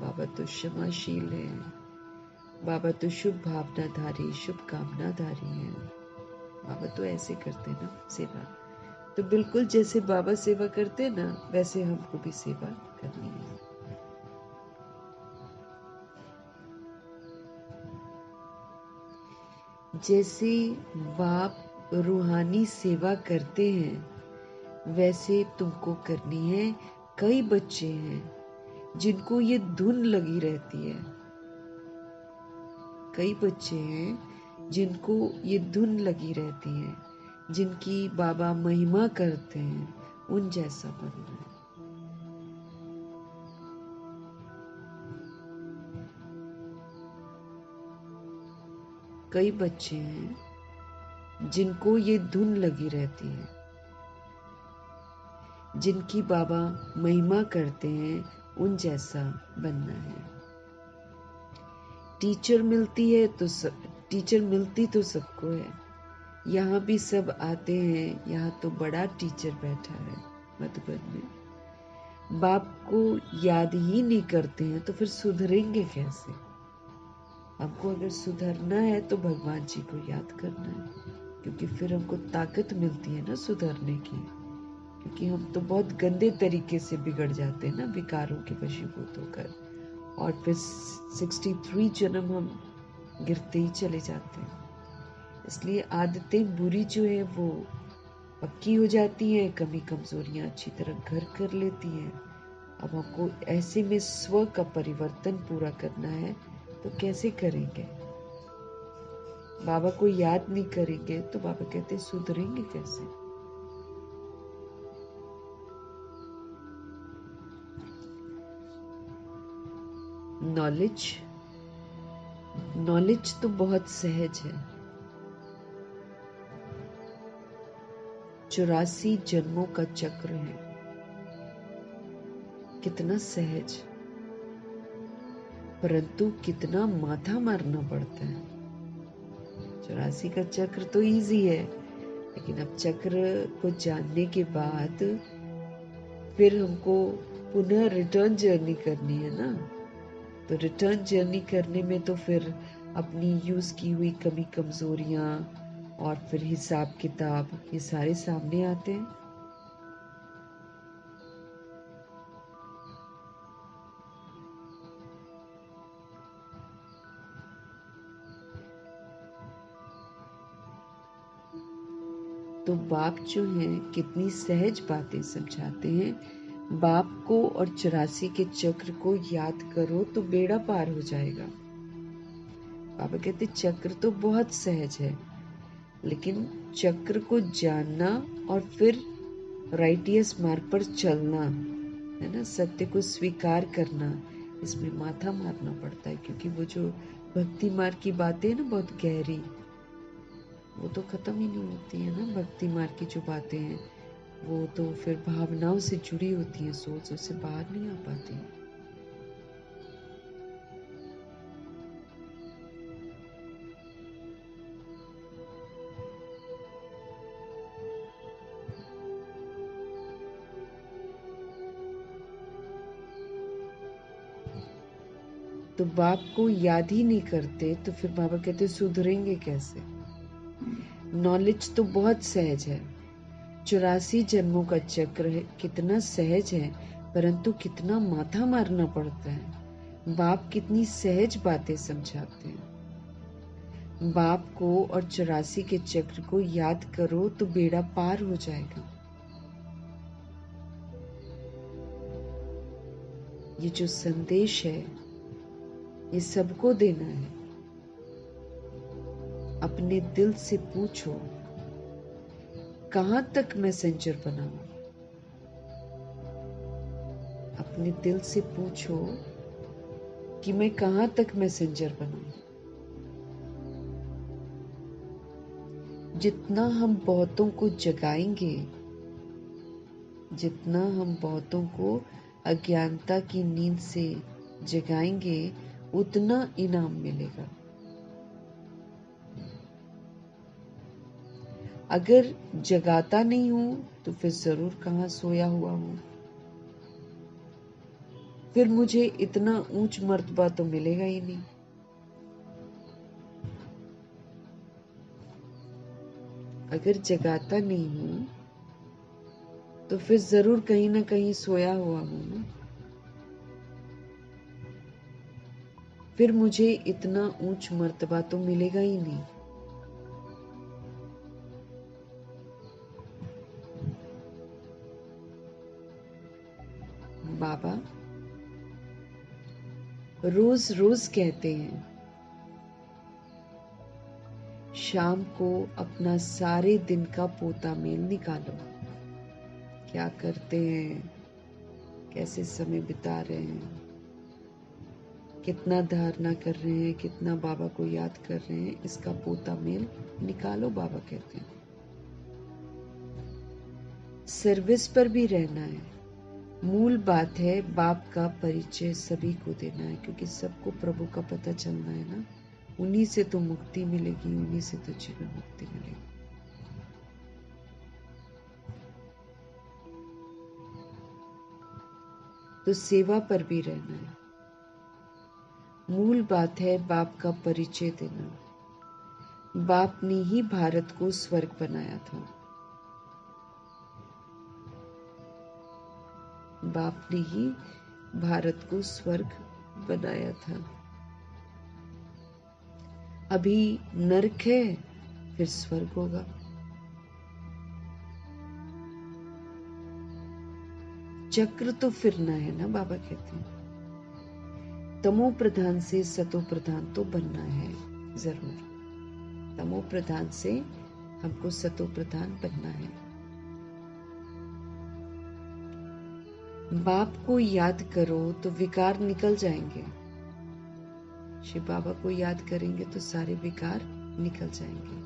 बाबा तो क्षमाशील है, बाबा तो शुभ भावनाधारी, शुभ कामनाधारी है। बाबा तो ऐसे करते हैं ना सेवा। तो बिल्कुल जैसे बाबा सेवा करते हैं ना, वैसे हमको भी सेवा करनी है। जैसे बाप रूहानी सेवा करते हैं वैसे तुमको करनी है। कई बच्चे हैं जिनको ये धुन लगी रहती है। कई बच्चे हैं जिनको ये धुन लगी रहती है, जिनकी बाबा महिमा करते हैं, उन जैसा बनना है। कई बच्चे हैं जिनको ये धुन लगी रहती है, जिनकी बाबा महिमा करते हैं, उन जैसा बनना है। टीचर मिलती तो सबको है, यहाँ भी सब आते हैं, यहाँ तो बड़ा टीचर बैठा है मधुबन में। बाप को याद ही नहीं करते हैं तो फिर सुधरेंगे कैसे? हमको अगर सुधरना है तो भगवान जी को याद करना है, क्योंकि फिर हमको ताकत मिलती है ना सुधरने की। क्योंकि हम तो बहुत गंदे तरीके से बिगड़ जाते हैं ना, विकारों के वशीभूत होकर, और फिर 63 जन्म हम गिरते ही चले जाते हैं। इसलिए आदतें बुरी जो है वो पक्की हो जाती हैं, कमी कमजोरियां अच्छी तरह घर कर लेती हैं। अब हमको ऐसे में स्व का परिवर्तन पूरा करना है तो कैसे करेंगे? बाबा को याद नहीं करेंगे तो बाबा कहते सुधरेंगे कैसे? नॉलेज तो बहुत सहज है। 84 जन्मों का चक्र है, कितना सहज, परंतु कितना माथा मारना पड़ता है। 84 का चक्र तो इजी है, लेकिन अब चक्र को जानने के बाद फिर हमको पुनः रिटर्न जर्नी करनी है ना। तो रिटर्न जर्नी करने में तो फिर अपनी यूज की हुई कमी कमजोरियां और फिर हिसाब किताब, ये सारे सामने आते हैं। तो बाप जो हैं कितनी सहज बातें समझाते हैं। बाप को और 84 के चक्र को याद करो तो बेड़ा पार हो जाएगा। बाबा कहते चक्र तो बहुत सहज है, लेकिन चक्र को जानना और फिर राइटियस मार्ग पर चलना है ना, सत्य को स्वीकार करना, इसमें माथा मारना पड़ता है। क्योंकि वो जो भक्ति मार्ग की बातें है ना बहुत गहरी, वो तो खत्म ही नहीं होती है ना। भक्ति मार्ग की जो बातें हैं वो तो फिर भावनाओं से जुड़ी होती हैं, सोच से बाहर नहीं आ पाती। तो बाप को याद ही नहीं करते तो फिर बाबा कहते सुधरेंगे कैसे? नॉलेज तो बहुत सहज है, 84 जन्मों का चक्र है, कितना सहज है, परंतु कितना माथा मारना पड़ता है। बाप कितनी सहज बातें समझाते हैं। बाप को और 84 के चक्र को याद करो तो बेड़ा पार हो जाएगा। ये जो संदेश है ये सबको देना है। अपने दिल से पूछो कहां तक मैसेंजर बनाऊं। अपने दिल से पूछो कि मैं कहां तक मैसेंजर बनाऊं। जितना हम बहुतों को जगाएंगे, जितना हम बहुतों को अज्ञानता की नींद से जगाएंगे, उतना इनाम मिलेगा। अगर जगाता नहीं हूं तो फिर जरूर कहां सोया हुआ हूं। फिर मुझे इतना ऊंच मर्तबा तो मिलेगा ही नहीं। अगर जगाता नहीं हूं तो फिर जरूर कहीं ना कहीं सोया हुआ हूं। फिर मुझे इतना ऊंच मर्तबा तो मिलेगा ही नहीं। बाबा रोज रोज कहते हैं शाम को अपना सारे दिन का पोता मेल निकालो। क्या करते हैं, कैसे समय बिता रहे हैं, कितना धारणा कर रहे हैं, कितना बाबा को याद कर रहे हैं, इसका पोता मेल निकालो। बाबा कहते हैं सर्विस पर भी रहना है। मूल बात है बाप का परिचय सभी को देना है, क्योंकि सबको प्रभु का पता चलना है ना। उन्हीं से तो मुक्ति मिलेगी, उन्हीं से तो जीवन मुक्ति मिलेगी। तो सेवा पर भी रहना है। मूल बात है बाप का परिचय देना। बाप ने ही भारत को स्वर्ग बनाया था। बाप ने ही भारत को स्वर्ग बनाया था। अभी नरक है, फिर स्वर्ग होगा। चक्र तो फिरना है ना, बाबा कहते हैं। तमो प्रधान से सतो प्रधान तो बनना है जरूर। तमो प्रधान से हमको सतो प्रधान बनना है। बाप को याद करो तो विकार निकल जाएंगे। शिव बाबा को याद करेंगे तो सारे विकार निकल जाएंगे।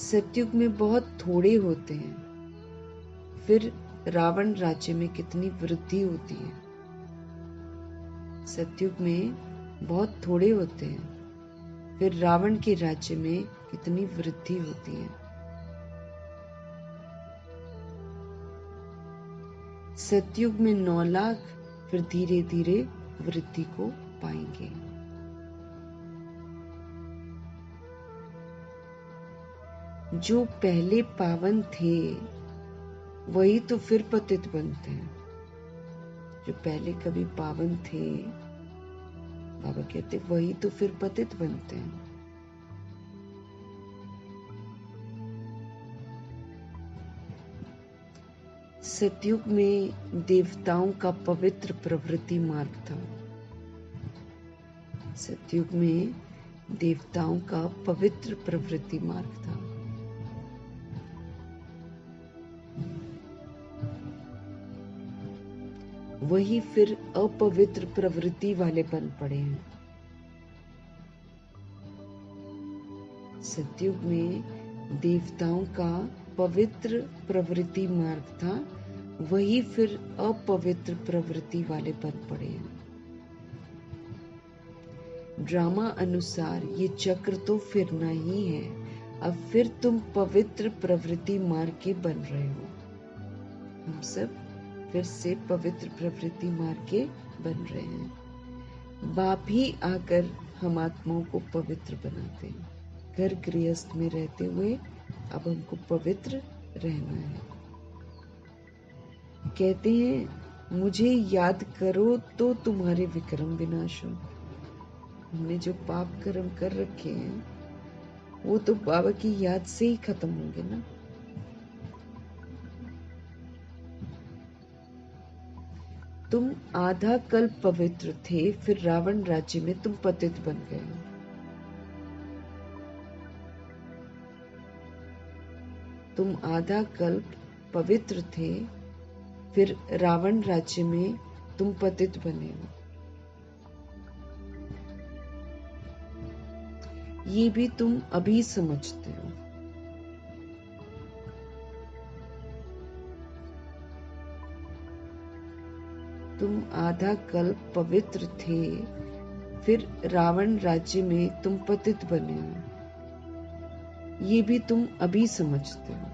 सतयुग में बहुत थोड़े होते हैं, फिर रावण राज्य में कितनी वृद्धि होती है। सतयुग में बहुत थोड़े होते हैं, फिर रावण के राज्य में कितनी वृद्धि होती है। सतयुग में 9 लाख, फिर धीरे धीरे वृद्धि को पाएंगे। जो पहले पावन थे वही तो फिर पतित बनते हैं। जो पहले कभी पावन थे, बाबा कहते वही तो फिर पतित बनते हैं। सतयुग में देवताओं का पवित्र प्रवृत्ति मार्ग था। सतयुग में देवताओं का पवित्र प्रवृत्ति मार्ग था। वही फिर अपवित्र प्रवृत्ति वाले बन पड़े हैं। सतयुग में देवताओं का पवित्र प्रवृत्ति मार्ग था, वही फिर अपवित्र प्रवृत्ति वाले बन पड़े हैं। ड्रामा अनुसार ये चक्र तो फिरना ही है। अब फिर तुम पवित्र प्रवृत्ति मार्ग के बन रहे हो। हम सब फिर से पवित्र प्रवृत्ति मार्ग के बन रहे हैं। बाप ही आकर हम आत्माओं को पवित्र बनाते हैं। घर गृहस्थ में रहते हुए अब हमको पवित्र रहना है। कहते हैं मुझे याद करो तो तुम्हारे विक्रम विनाश हो। हमने जो पाप कर्म कर रखे हैं वो तो बाबा की याद से ही खत्म होंगे ना। तुम आधा कल्प पवित्र थे, फिर रावण राज्य में तुम पतित बन गए हो। तुम आधा कल्प पवित्र थे, फिर रावण राज्य में तुम पतित बने हो। ये भी तुम अभी समझते हो। तुम आधा कल्प पवित्र थे, फिर रावण राज्य में तुम पतित बने हो। ये भी तुम अभी समझते हो।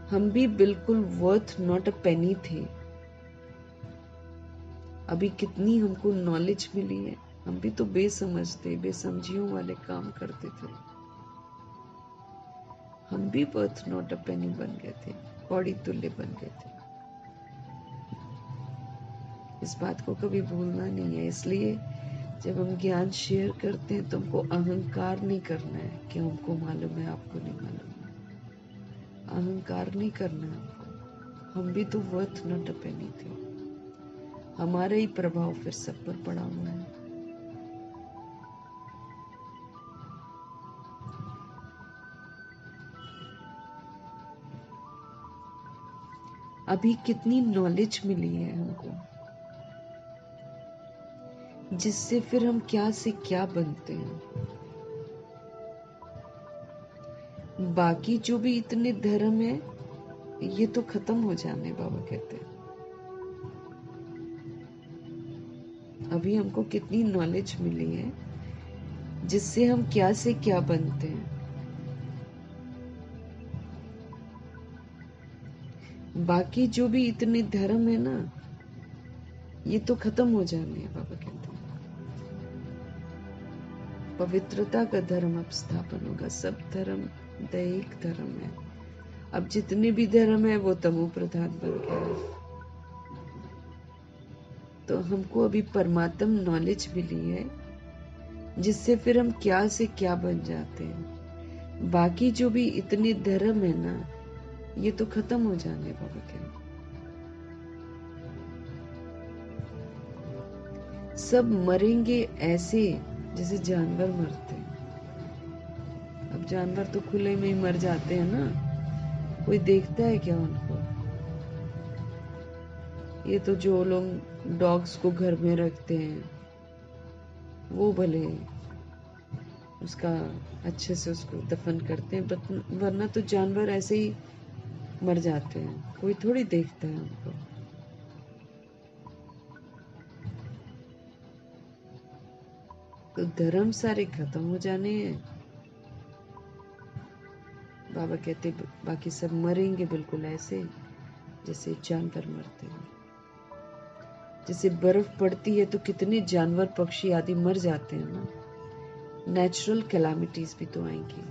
हम भी बिल्कुल वर्थ नॉट अ पेनी थे। अभी कितनी हमको नॉलेज मिली है। हम भी तो बेसमझ थे, बेसमझियों वाले काम करते थे। हम भी वर्थ नॉट अ पेनी बन गए थे, कौड़ी तुल्य बन गए थे। इस बात को कभी भूलना नहीं है। इसलिए जब हम ज्ञान शेयर करते हैं तो हमको अहंकार नहीं करना है कि हमको मालूम है, आपको नहीं मालूम है। अहंकार नहीं करना है हमको। हम भी तो वर्थ नॉट अ पेनी थे। हमारा ही प्रभाव फिर सब पर पड़ा हुआ है। अभी कितनी नॉलेज मिली है हमको, जिससे फिर हम क्या से क्या बनते हैं। बाकी जो भी इतने धर्म है ये तो खत्म हो जाने, बाबा कहते हैं। अभी हमको कितनी नॉलेज मिली है जिससे हम क्या से क्या बनते हैं। बाकी जो भी इतने धर्म है ना, ये तो खत्म हो जाने हैं। बाबा कहते हैं पवित्रता का धर्म अब स्थापन होगा। सब धर्म दैहिक धर्म है। अब जितने भी धर्म है वो तमो प्रधान बन गया है। तो हमको अभी परमात्म नॉलेज मिली है, जिससे फिर हम क्या से क्या बन जाते हैं। बाकी जो भी इतने धर्म है ना, ये तो खत्म हो जाने। बाबा कहते सब मरेंगे ऐसे जैसे जानवर मरते हैं। अब जानवर तो खुले में ही मर जाते हैं ना, कोई देखता है क्या उनको? ये तो जो लोग डॉग्स को घर में रखते हैं वो भले उसका अच्छे से उसको दफन करते हैं, वरना तो जानवर ऐसे ही मर जाते हैं, कोई थोड़ी देखता है उनको। तो धर्म सारे खत्म हो जाने हैं। बाबा कहते बाकी सब मरेंगे बिल्कुल ऐसे जैसे जानवर मरते हैं। जैसे बर्फ पड़ती है तो कितने जानवर पक्षी आदि मर जाते हैं ना। नेचुरल कैलामिटीज भी तो आएंगी,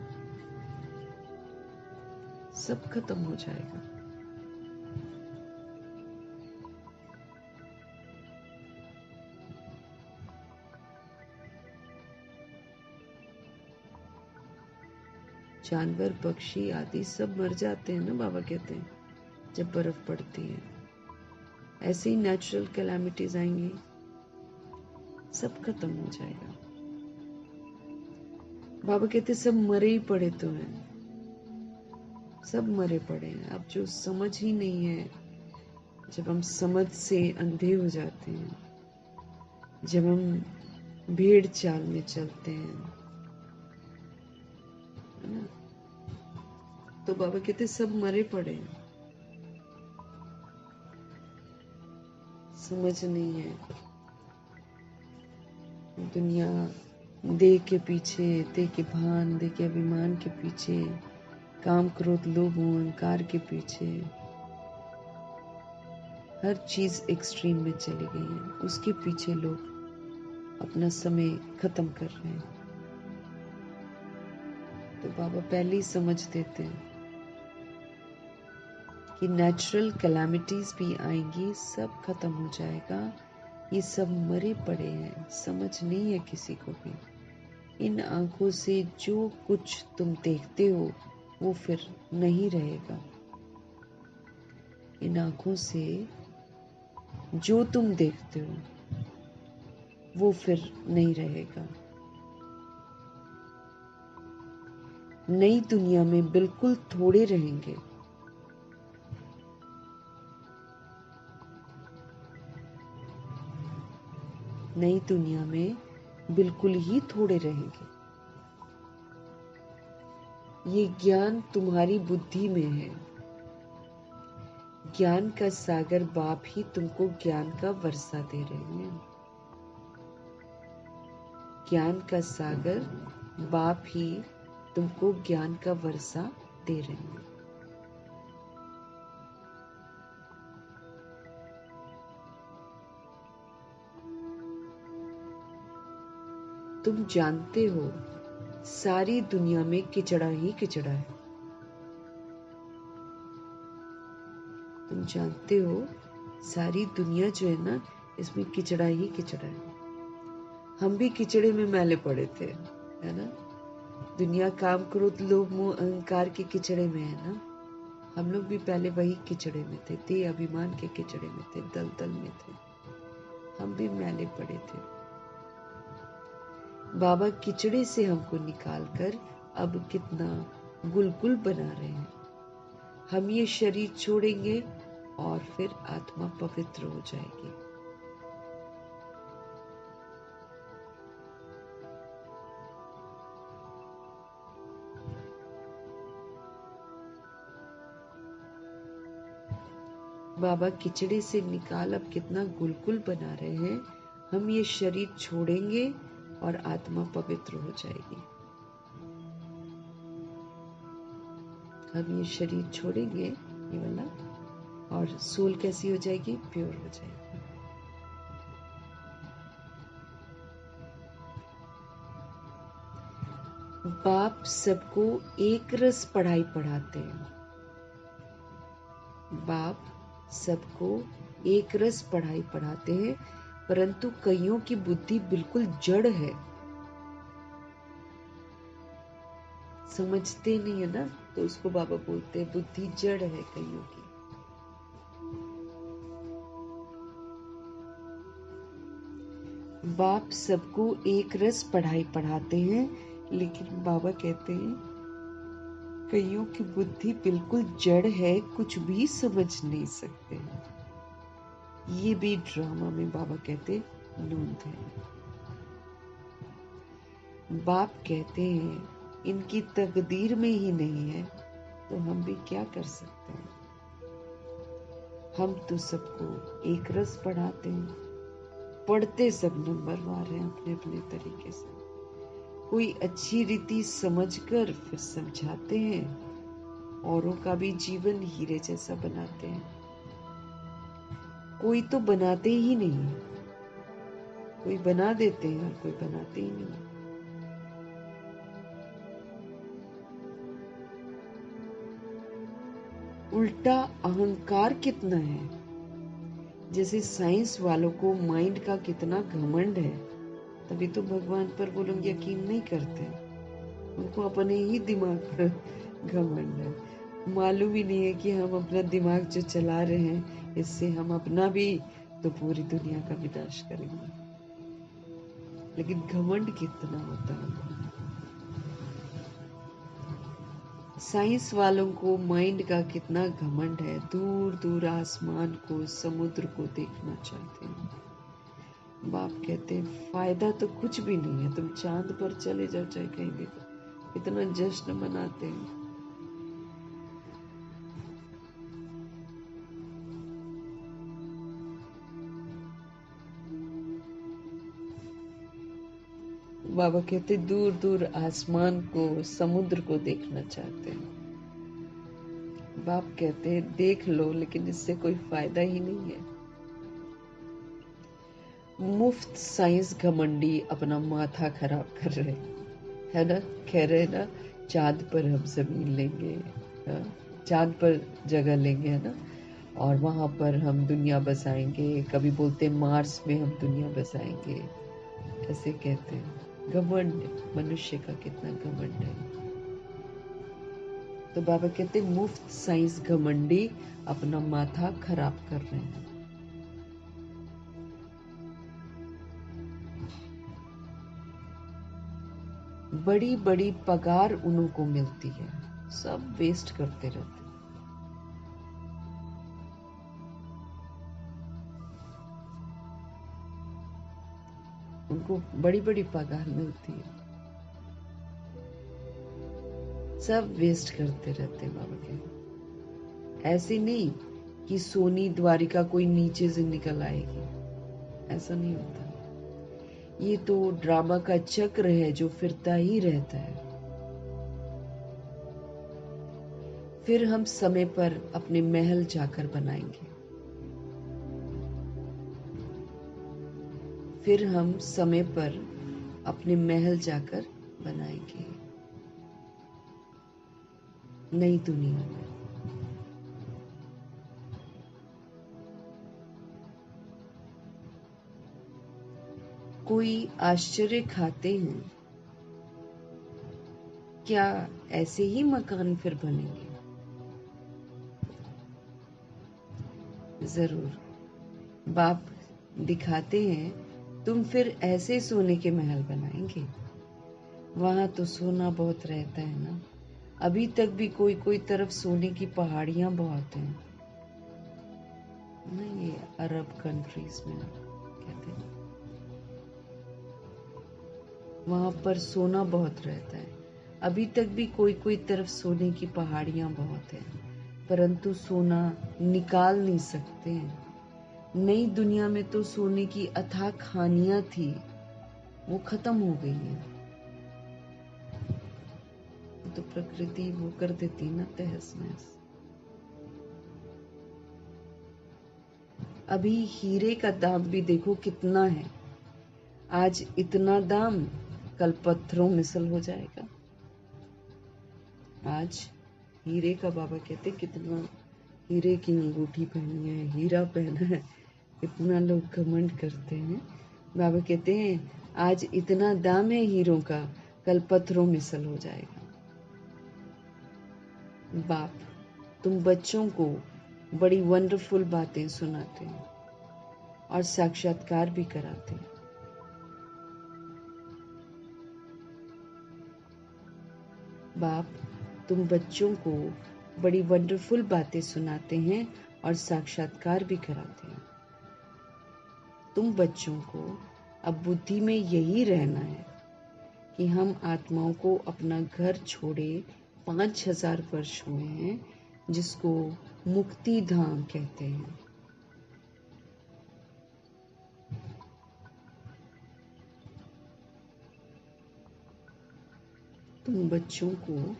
सब खत्म हो जाएगा। जानवर पक्षी आदि सब मर जाते हैं ना। बाबा कहते हैं जब बर्फ पड़ती है, ऐसे ही नेचुरल कैलामिटीज आएंगी, सब खत्म हो जाएगा। बाबा कहते सब मरे ही पड़े तो हैं, सब मरे पड़े हैं। अब जो समझ ही नहीं है, जब हम समझ से अंधे हो जाते हैं, जब हम भेड़ चाल में चलते हैं, है ना, तो बाबा कहते सब मरे पड़े हैं। समझ नहीं है। दुनिया देह के पीछे, देह के भान, देह के अभिमान के पीछे, काम क्रोध लोभ अहंकार के पीछे हर चीज एक्सट्रीम में चली गई है। उसके पीछे लोग अपना समय खत्म कर रहे हैं। तो बाबा पहले ही समझ देते हैं कि नेचुरल कैलामिटीज भी आएंगी, सब खत्म हो जाएगा। ये सब मरे पड़े हैं, समझ नहीं है किसी को भी। इन आंखों से जो कुछ तुम देखते हो वो फिर नहीं रहेगा। इन आंखों से जो तुम देखते हो वो फिर नहीं रहेगा। नई दुनिया में बिल्कुल थोड़े रहेंगे। नई दुनिया में बिल्कुल ही थोड़े रहेंगे। ये ज्ञान तुम्हारी बुद्धि में है। ज्ञान का सागर बाप ही तुमको ज्ञान का वर्षा दे रहे हैं। ज्ञान का सागर बाप ही तुमको ज्ञान का वर्षा दे रहे हैं। तुम जानते हो सारी दुनिया में किचड़ा ही किचड़ा है। तुम जानते हो सारी दुनिया जो है ना, इसमें किचड़ा ही किचड़ा है। हम भी किचड़े में मैले पड़े थे, है ना। दुनिया काम क्रोध लोभ मोह अहंकार के किचड़े में है ना। हम लोग भी पहले वही किचड़े में थे, देह अभिमान के किचड़े में थे, दलदल में थे। हम भी मैले पड़े थे। बाबा किचड़े से हमको निकालकर अब कितना गुलगुल बना रहे हैं। हम ये शरीर छोड़ेंगे और फिर आत्मा पवित्र हो जाएगी। बाबा किचड़े से निकाल अब कितना गुलगुल बना रहे हैं। हम ये शरीर छोड़ेंगे और आत्मा पवित्र हो जाएगी। हम ये शरीर छोड़ेंगे, ये वाला, और सोल कैसी हो जाएगी? प्योर हो जाएगी। बाप सबको एक रस पढ़ाई पढ़ाते हैं। बाप सबको एक रस पढ़ाई पढ़ाते हैं, परंतु कईयों की बुद्धि बिल्कुल जड़ है, समझते नहीं है ना, तो उसको बाबा बोलते हैं बुद्धि जड़ है कईयों की। बाप सबको एक रस पढ़ाई पढ़ाते हैं, लेकिन बाबा कहते हैं कईयों की बुद्धि बिल्कुल जड़ है, कुछ भी समझ नहीं सकते हैं। ये भी ड्रामा में बाबा कहते नूंद है। बाप कहते हैं इनकी तकदीर में ही नहीं है, तो हम भी क्या कर सकते हैं। हम तो सबको एक रस पढ़ाते हैं, पढ़ते सब नंबरवार हैं अपने अपने तरीके से। कोई अच्छी रीति समझकर फिर समझाते हैं, औरों का भी जीवन हीरे जैसा बनाते हैं। कोई तो बनाते ही नहीं है, कोई बना देते हैं और कोई बनाते ही नहीं। उल्टा अहंकार कितना है, जैसे साइंस वालों को माइंड का कितना घमंड है, तभी तो भगवान पर वो लोग यकीन नहीं करते। उनको अपने ही दिमाग पर घमंड है, मालूम ही नहीं है कि हम अपना दिमाग जो चला रहे हैं, इससे हम अपना भी तो पूरी दुनिया का विनाश करेंगे। लेकिन घमंड कितना होता है। साइंस वालों को माइंड का कितना घमंड है, दूर दूर आसमान को, समुद्र को देखना चाहते हैं। बाप कहते हैं फायदा तो कुछ भी नहीं है, तुम चांद पर चले जाओ चाहे कहीं भी, इतना जश्न मनाते हैं। बाबा कहते दूर दूर आसमान को, समुद्र को देखना चाहते हैं। बाप कहते हैं देख लो, लेकिन इससे कोई फायदा ही नहीं है। मुफ्त साइंस घमंडी अपना माथा खराब कर रहे है ना, कह रहे ना चांद पर हम जमीन लेंगे, चांद पर जगह लेंगे, है ना, और वहां पर हम दुनिया बसाएंगे। कभी बोलते मार्स में हम दुनिया बसाएंगे, ऐसे कहते हैं। घमंड, मनुष्य का कितना घमंड है। तो बाबा कहते मुफ्त साइंस घमंडी अपना माथा खराब कर रहे हैं। बड़ी बड़ी पगार उन्हों को मिलती है, सब वेस्ट करते रहते हैं। उनको बड़ी बड़ी पगार मिलती है, सब वेस्ट करते रहते हैं। बाबा के ऐसे नहीं कि सोनी द्वारिका कोई नीचे से निकल आएगी, ऐसा नहीं होता। ये तो ड्रामा का चक्र है जो फिरता ही रहता है। फिर हम समय पर अपने महल जाकर बनाएंगे, फिर हम समय पर अपने महल जाकर बनाएंगे नई दुनिया में। कोई आश्चर्य खाते हैं, क्या ऐसे ही मकान फिर बनेंगे? जरूर। बाप दिखाते हैं तुम फिर ऐसे सोने के महल बनाएंगे। वहां तो सोना बहुत रहता है ना, अभी तक भी कोई कोई तरफ सोने की पहाड़ियां बहुत हैं ना, ये अरब कंट्रीज में कहते हैं, वहां पर सोना बहुत रहता है। अभी तक भी कोई कोई तरफ सोने की पहाड़ियां बहुत हैं, परंतु सोना निकाल नहीं सकते हैं। नई दुनिया में तो सोने की अथाह खानियां थी, वो खत्म हो गई है। तो प्रकृति वो कर देती ना तहस नहस। अभी हीरे का दाम भी देखो कितना है। आज इतना दाम, कल पत्थरों में सल हो जाएगा। आज हीरे का, बाबा कहते कितना हीरे की अंगूठी पहनी है, हीरा पहना है, इतना लोग घमंड करते हैं। बाबा कहते हैं आज इतना दाम है हीरों का, कल पत्थरों में सल हो जाएगा। बाप, तुम बच्चों को बड़ी वंडरफुल बातें सुनाते हैं और साक्षात्कार भी कराते हैं। बाप, तुम बच्चों को बड़ी वंडरफुल बातें सुनाते हैं और साक्षात्कार भी कराते हैं। तुम बच्चों को अब बुद्धि में यही रहना है कि हम आत्माओं को अपना घर छोड़े 5000 वर्ष हुए हैं, जिसको मुक्ति धाम कहते हैं। तुम बच्चों को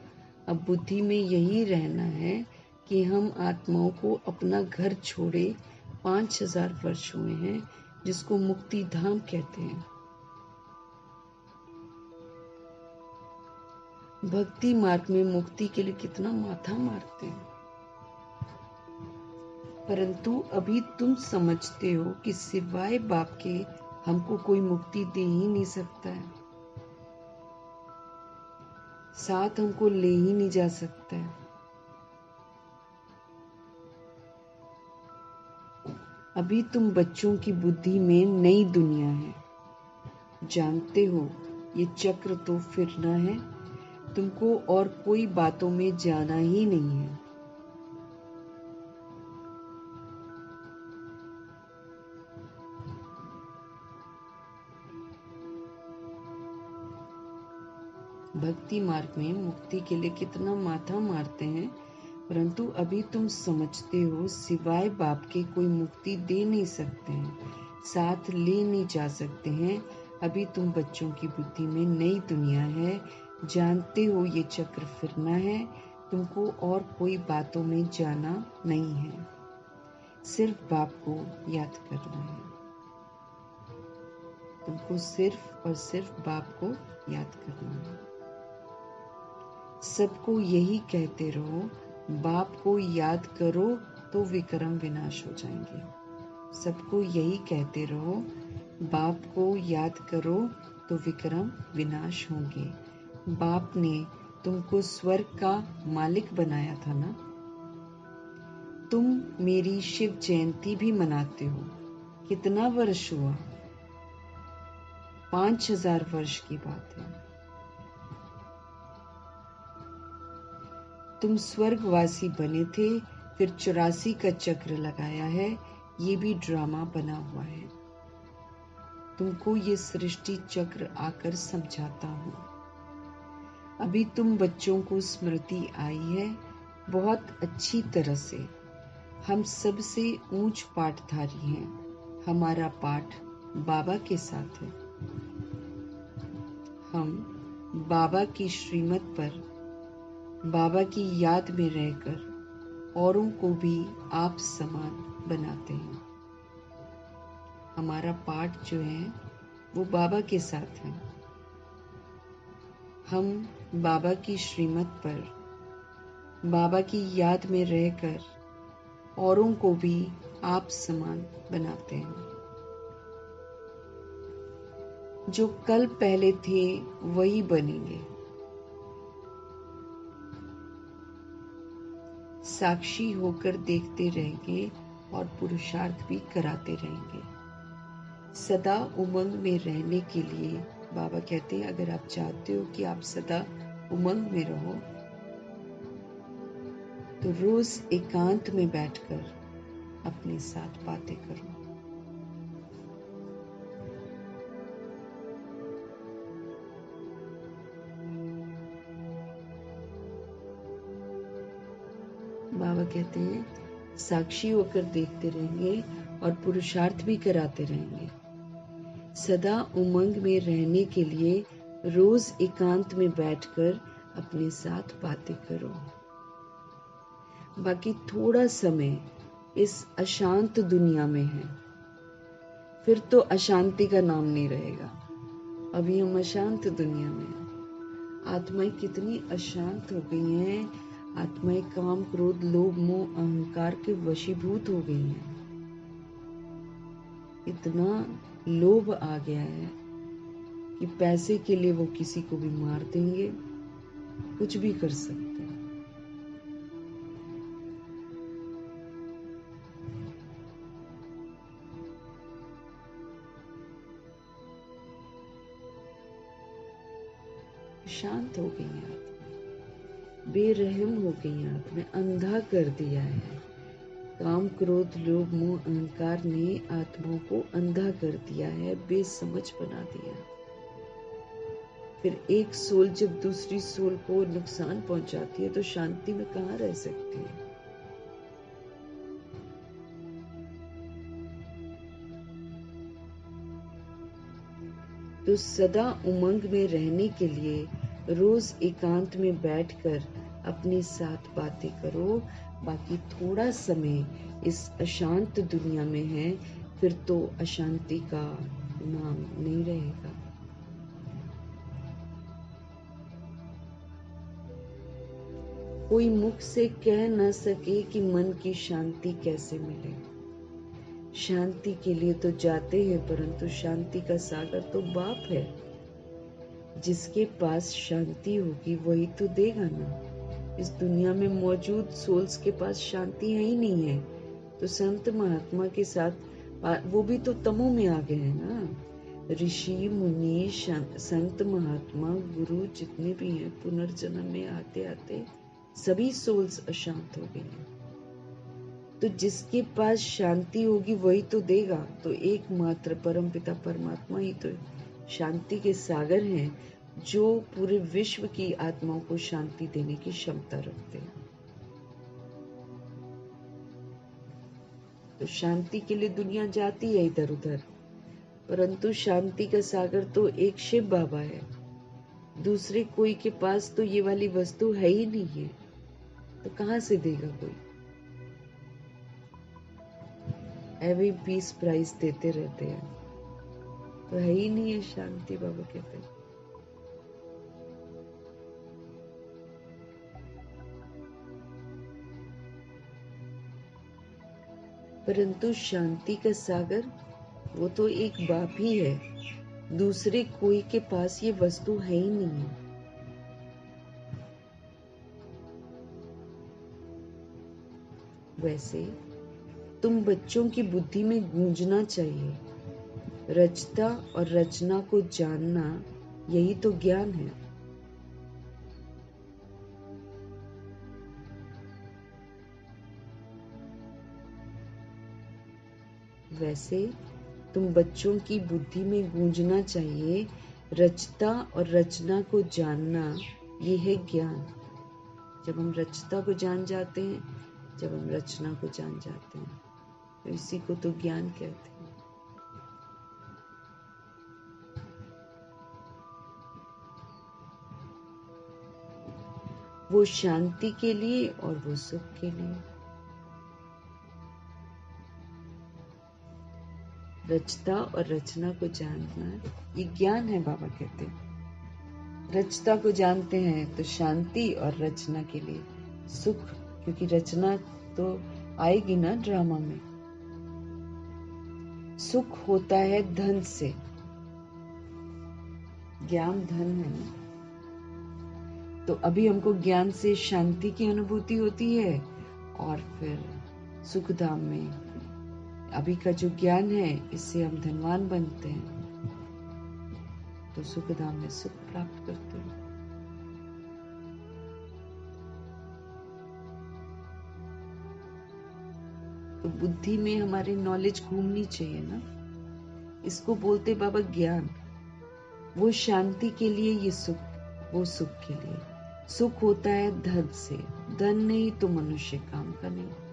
अब बुद्धि में यही रहना है कि हम आत्माओं को अपना घर छोड़े 5000 वर्ष हुए हैं, जिसको मुक्ति धाम कहते हैं। भक्ति मार्ग में मुक्ति के लिए कितना माथा मारते हैं, परंतु अभी तुम समझते हो कि सिवाय बाप के हमको कोई मुक्ति दे ही नहीं सकता है, साथ हमको ले ही नहीं जा सकता है। अभी तुम बच्चों की बुद्धि में नई दुनिया है, जानते हो ये चक्र तो फिरना है, तुमको और कोई बातों में जाना ही नहीं है। भक्ति मार्ग में मुक्ति के लिए कितना माथा मारते हैं, परंतु अभी तुम समझते हो सिवाय बाप के कोई मुक्ति दे नहीं सकते हैं, साथ ले नहीं जा सकते हैं। अभी तुम बच्चों की बुद्धि में नई दुनिया है, जानते हो ये चक्र फिरना है, तुमको और कोई बातों में जाना नहीं है, सिर्फ बाप को याद करना है। तुमको सिर्फ और सिर्फ बाप को याद करना है। सबको यही कहते रहो, बाप को याद करो तो विक्रम विनाश हो जाएंगे। सबको यही कहते रहो, बाप को याद करो तो विक्रम विनाश होंगे। बाप ने तुमको स्वर्ग का मालिक बनाया था ना। तुम मेरी शिव जयंती भी मनाते हो। कितना वर्ष हुआ? 5000 वर्ष की बात है। तुम स्वर्गवासी बने थे, फिर 84 का चक्र लगाया है, ये भी ड्रामा बना हुआ है। तुमको ये सृष्टि चक्र आकर समझाता हूँ। अभी तुम बच्चों को स्मृति आई है बहुत अच्छी तरह से। हम सबसे ऊंच पाठधारी हैं। हमारा पाठ बाबा के साथ है। हम बाबा की श्रीमत पर, बाबा की याद में रहकर औरों को भी आप समान बनाते हैं। हमारा पाठ जो है वो बाबा के साथ है। हम बाबा की श्रीमत पर, बाबा की याद में रहकर औरों को भी आप समान बनाते हैं। जो कल पहले थे वही बनेंगे। साक्षी होकर देखते रहेंगे और पुरुषार्थ भी कराते रहेंगे। सदा उमंग में रहने के लिए बाबा कहते हैं, अगर आप चाहते हो कि आप सदा उमंग में रहो तो रोज एकांत में बैठकर अपने साथ बातें करो। बाबा कहते हैं साक्षी होकर देखते रहेंगे और पुरुषार्थ भी कराते रहेंगे। सदा उमंग में रहने के लिए रोज एकांत में बैठकर अपने साथ बातें करो। बाकी थोड़ा समय इस अशांत दुनिया में हैं, फिर तो अशांति का नाम नहीं रहेगा। अभी हम अशांत दुनिया में हैं। आत्माएं कितनी अशांत हो गई हैं। आत्माएं काम, क्रोध, लोभ, मोह, अहंकार के वशीभूत हो गई हैं। इतना लोभ आ गया है कि पैसे के लिए वो किसी को भी मार देंगे, कुछ भी कर सकते हैं। शांत हो गई हैं आत्मा, बेरहम हो गई हैं आत्मा, अंधा कर दिया है। काम, क्रोध, लोभ, मोह, अहंकार ने आत्माओं को अंधा कर दिया है, बेसमझ बना दिया। फिर एक सोल जब दूसरी सोल को नुकसान पहुंचाती है तो शांति में कहाँ रह सकती है। तो सदा उमंग में रहने के लिए रोज एकांत में बैठकर अपने साथ बातें करो। बाकी थोड़ा समय इस अशांत दुनिया में है, फिर तो अशांति का नाम नहीं रहेगा। कोई मुख से कह न सके कि मन की शांति कैसे मिले। शांति के लिए तो जाते हैं, परंतु शांति का सागर तो बाप है। जिसके पास शांति होगी वही तो देगा ना। इस दुनिया में मौजूद सोल्स के पास शांति है ही नहीं है, तो संत महात्मा के साथ वो भी तो तमो में आ गए हैं ना। ऋषि मुनि, संत महात्मा, गुरु जितने भी हैं, पुनर्जन्म में आते आते सभी सोल्स अशांत हो गई हैं। तो जिसके पास शांति होगी वही तो देगा। तो एकमात्र परमपिता परमात्मा ही तो शांति के सागर हैं, जो पूरे विश्व की आत्माओं को शांति देने की क्षमता रखते हैं। तो शांति के लिए दुनिया जाती है इधर उधर, परंतु शांति का सागर तो एक शिव बाबा है। दूसरे कोई के पास तो ये वाली वस्तु है ही नहीं है, तो कहां से देगा कोई। एवरी पीस प्राइस देते रहते हैं, तो है ही नहीं है शांति, बाबा कहते हैं। परंतु शांति का सागर वो तो एक बाप ही है, दूसरे कोई के पास ये वस्तु है ही नहीं है। वैसे तुम बच्चों की बुद्धि में गूंजना चाहिए, रचता और रचना को जानना, यही तो ज्ञान है। वैसे तुम बच्चों की बुद्धि में गूंजना चाहिए, रचता और रचना को जानना, ये है ज्ञान। जब हम रचता को जान जाते हैं, जब हम रचना को जान जाते हैं, तो इसी को तो ज्ञान कहते हैं। वो शांति के लिए और वो सुख के लिए। रचता और रचना को जानना ये ज्ञान है, बाबा कहते हैं। रचता को जानते हैं तो शांति, और रचना के लिए सुख, क्योंकि रचना तो आएगी ना ड्रामा में। सुख होता है धन से, ज्ञान धन है ना। तो अभी हमको ज्ञान से शांति की अनुभूति होती है, और फिर सुख धाम में अभी का जो ज्ञान है, इससे हम धनवान बनते हैं, तो सुख धाम में सुख प्राप्त करते हैं। तो बुद्धि में हमारे नॉलेज घूमनी चाहिए ना, इसको बोलते बाबा ज्ञान। वो शांति के लिए, ये सुख, वो सुख के लिए। सुख होता है धन से, धन नहीं तो मनुष्य काम का नहीं।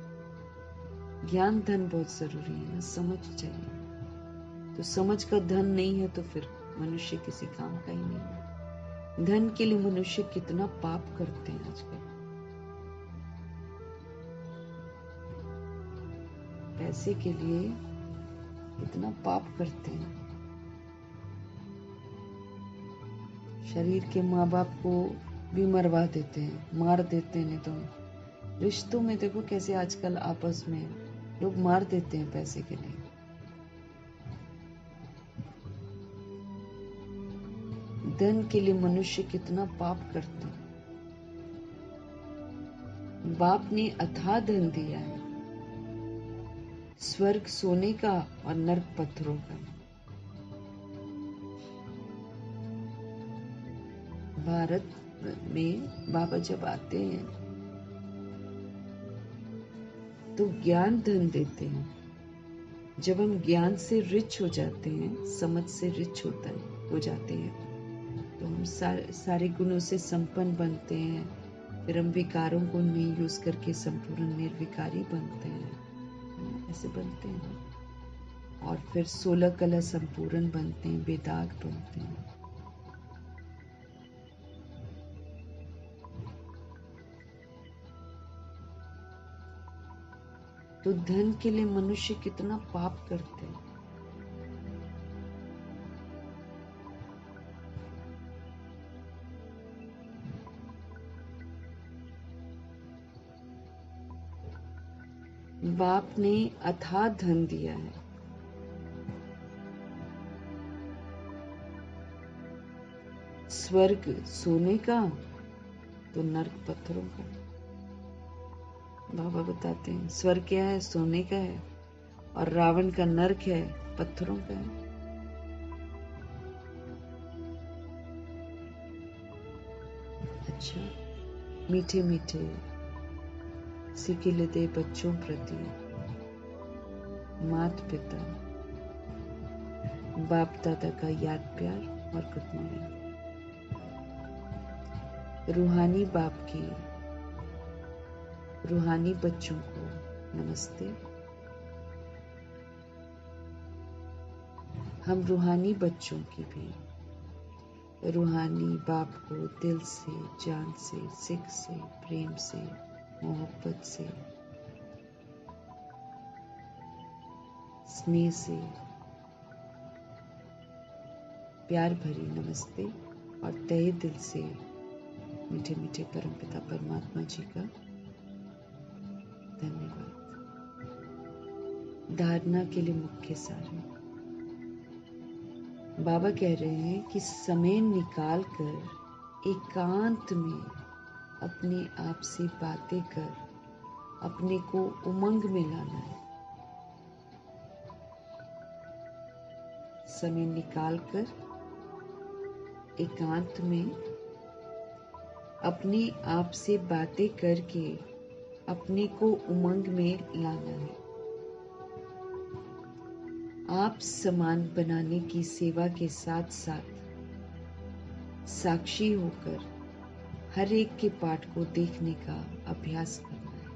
ज्ञान धन बहुत जरूरी है ना, समझ चाहिए। तो समझ का धन नहीं है तो फिर मनुष्य किसी काम का ही नहीं है। धन के लिए मनुष्य कितना पाप करते हैं आजकल। पैसे के लिए कितना पाप करते हैं। शरीर के माँ बाप को भी मरवा देते हैं, मार देते हैं। नहीं तो रिश्तों में देखो कैसे आजकल आपस में लोग मार देते हैं पैसे के लिए। धन के लिए मनुष्य कितना पाप करते हैं। बाप ने अथाह धन दिया है, स्वर्ग सोने का और नरक पत्थरों का। भारत में बाबा जब आते हैं तो ज्ञान धन देते हैं। जब हम ज्ञान से रिच हो जाते हैं, समझ से रिच हो जाते हैं, तो हम सारे गुणों से संपन्न बनते हैं। फिर हम विकारों को नहीं यूज करके संपूर्ण निर्विकारी बनते हैं, ऐसे बनते हैं। और फिर 16 कला संपूर्ण बनते हैं, बेदाग बनते हैं। तो धन के लिए मनुष्य कितना पाप करते हैं। बाप ने अथाह धन दिया है, स्वर्ग सोने का तो नरक पत्थरों का। बाबा बताते हैं स्वर्ग क्या है, सोने का है, और रावण का नरक है, पत्थरों का है। अच्छा, मीठे मीठे सिकिले दे बच्चों प्रति माता पिता बाप दादा का याद प्यार और गुड मॉर्निंग। रूहानी बाप की रूहानी बच्चों को नमस्ते। हम रूहानी बच्चों की भी रूहानी बाप को दिल से, जान से, सिख से, प्रेम से, मोहब्बत से, स्नेह से प्यार भरी नमस्ते और तहे दिल से मीठे मीठे परमपिता परमात्मा जी का धन्यवाद। धारणा के लिए मुख्य सार बाबा कह रहे हैं कि समय निकाल कर एकांत में अपने आप से बातें कर अपने को उमंग में लाना है। समय निकाल कर एकांत में अपने आप से बातें करके अपने को उमंग में लाना है। आप समान बनाने की सेवा के साथ साथ साक्षी होकर हर एक के पाठ को देखने का अभ्यास करना है।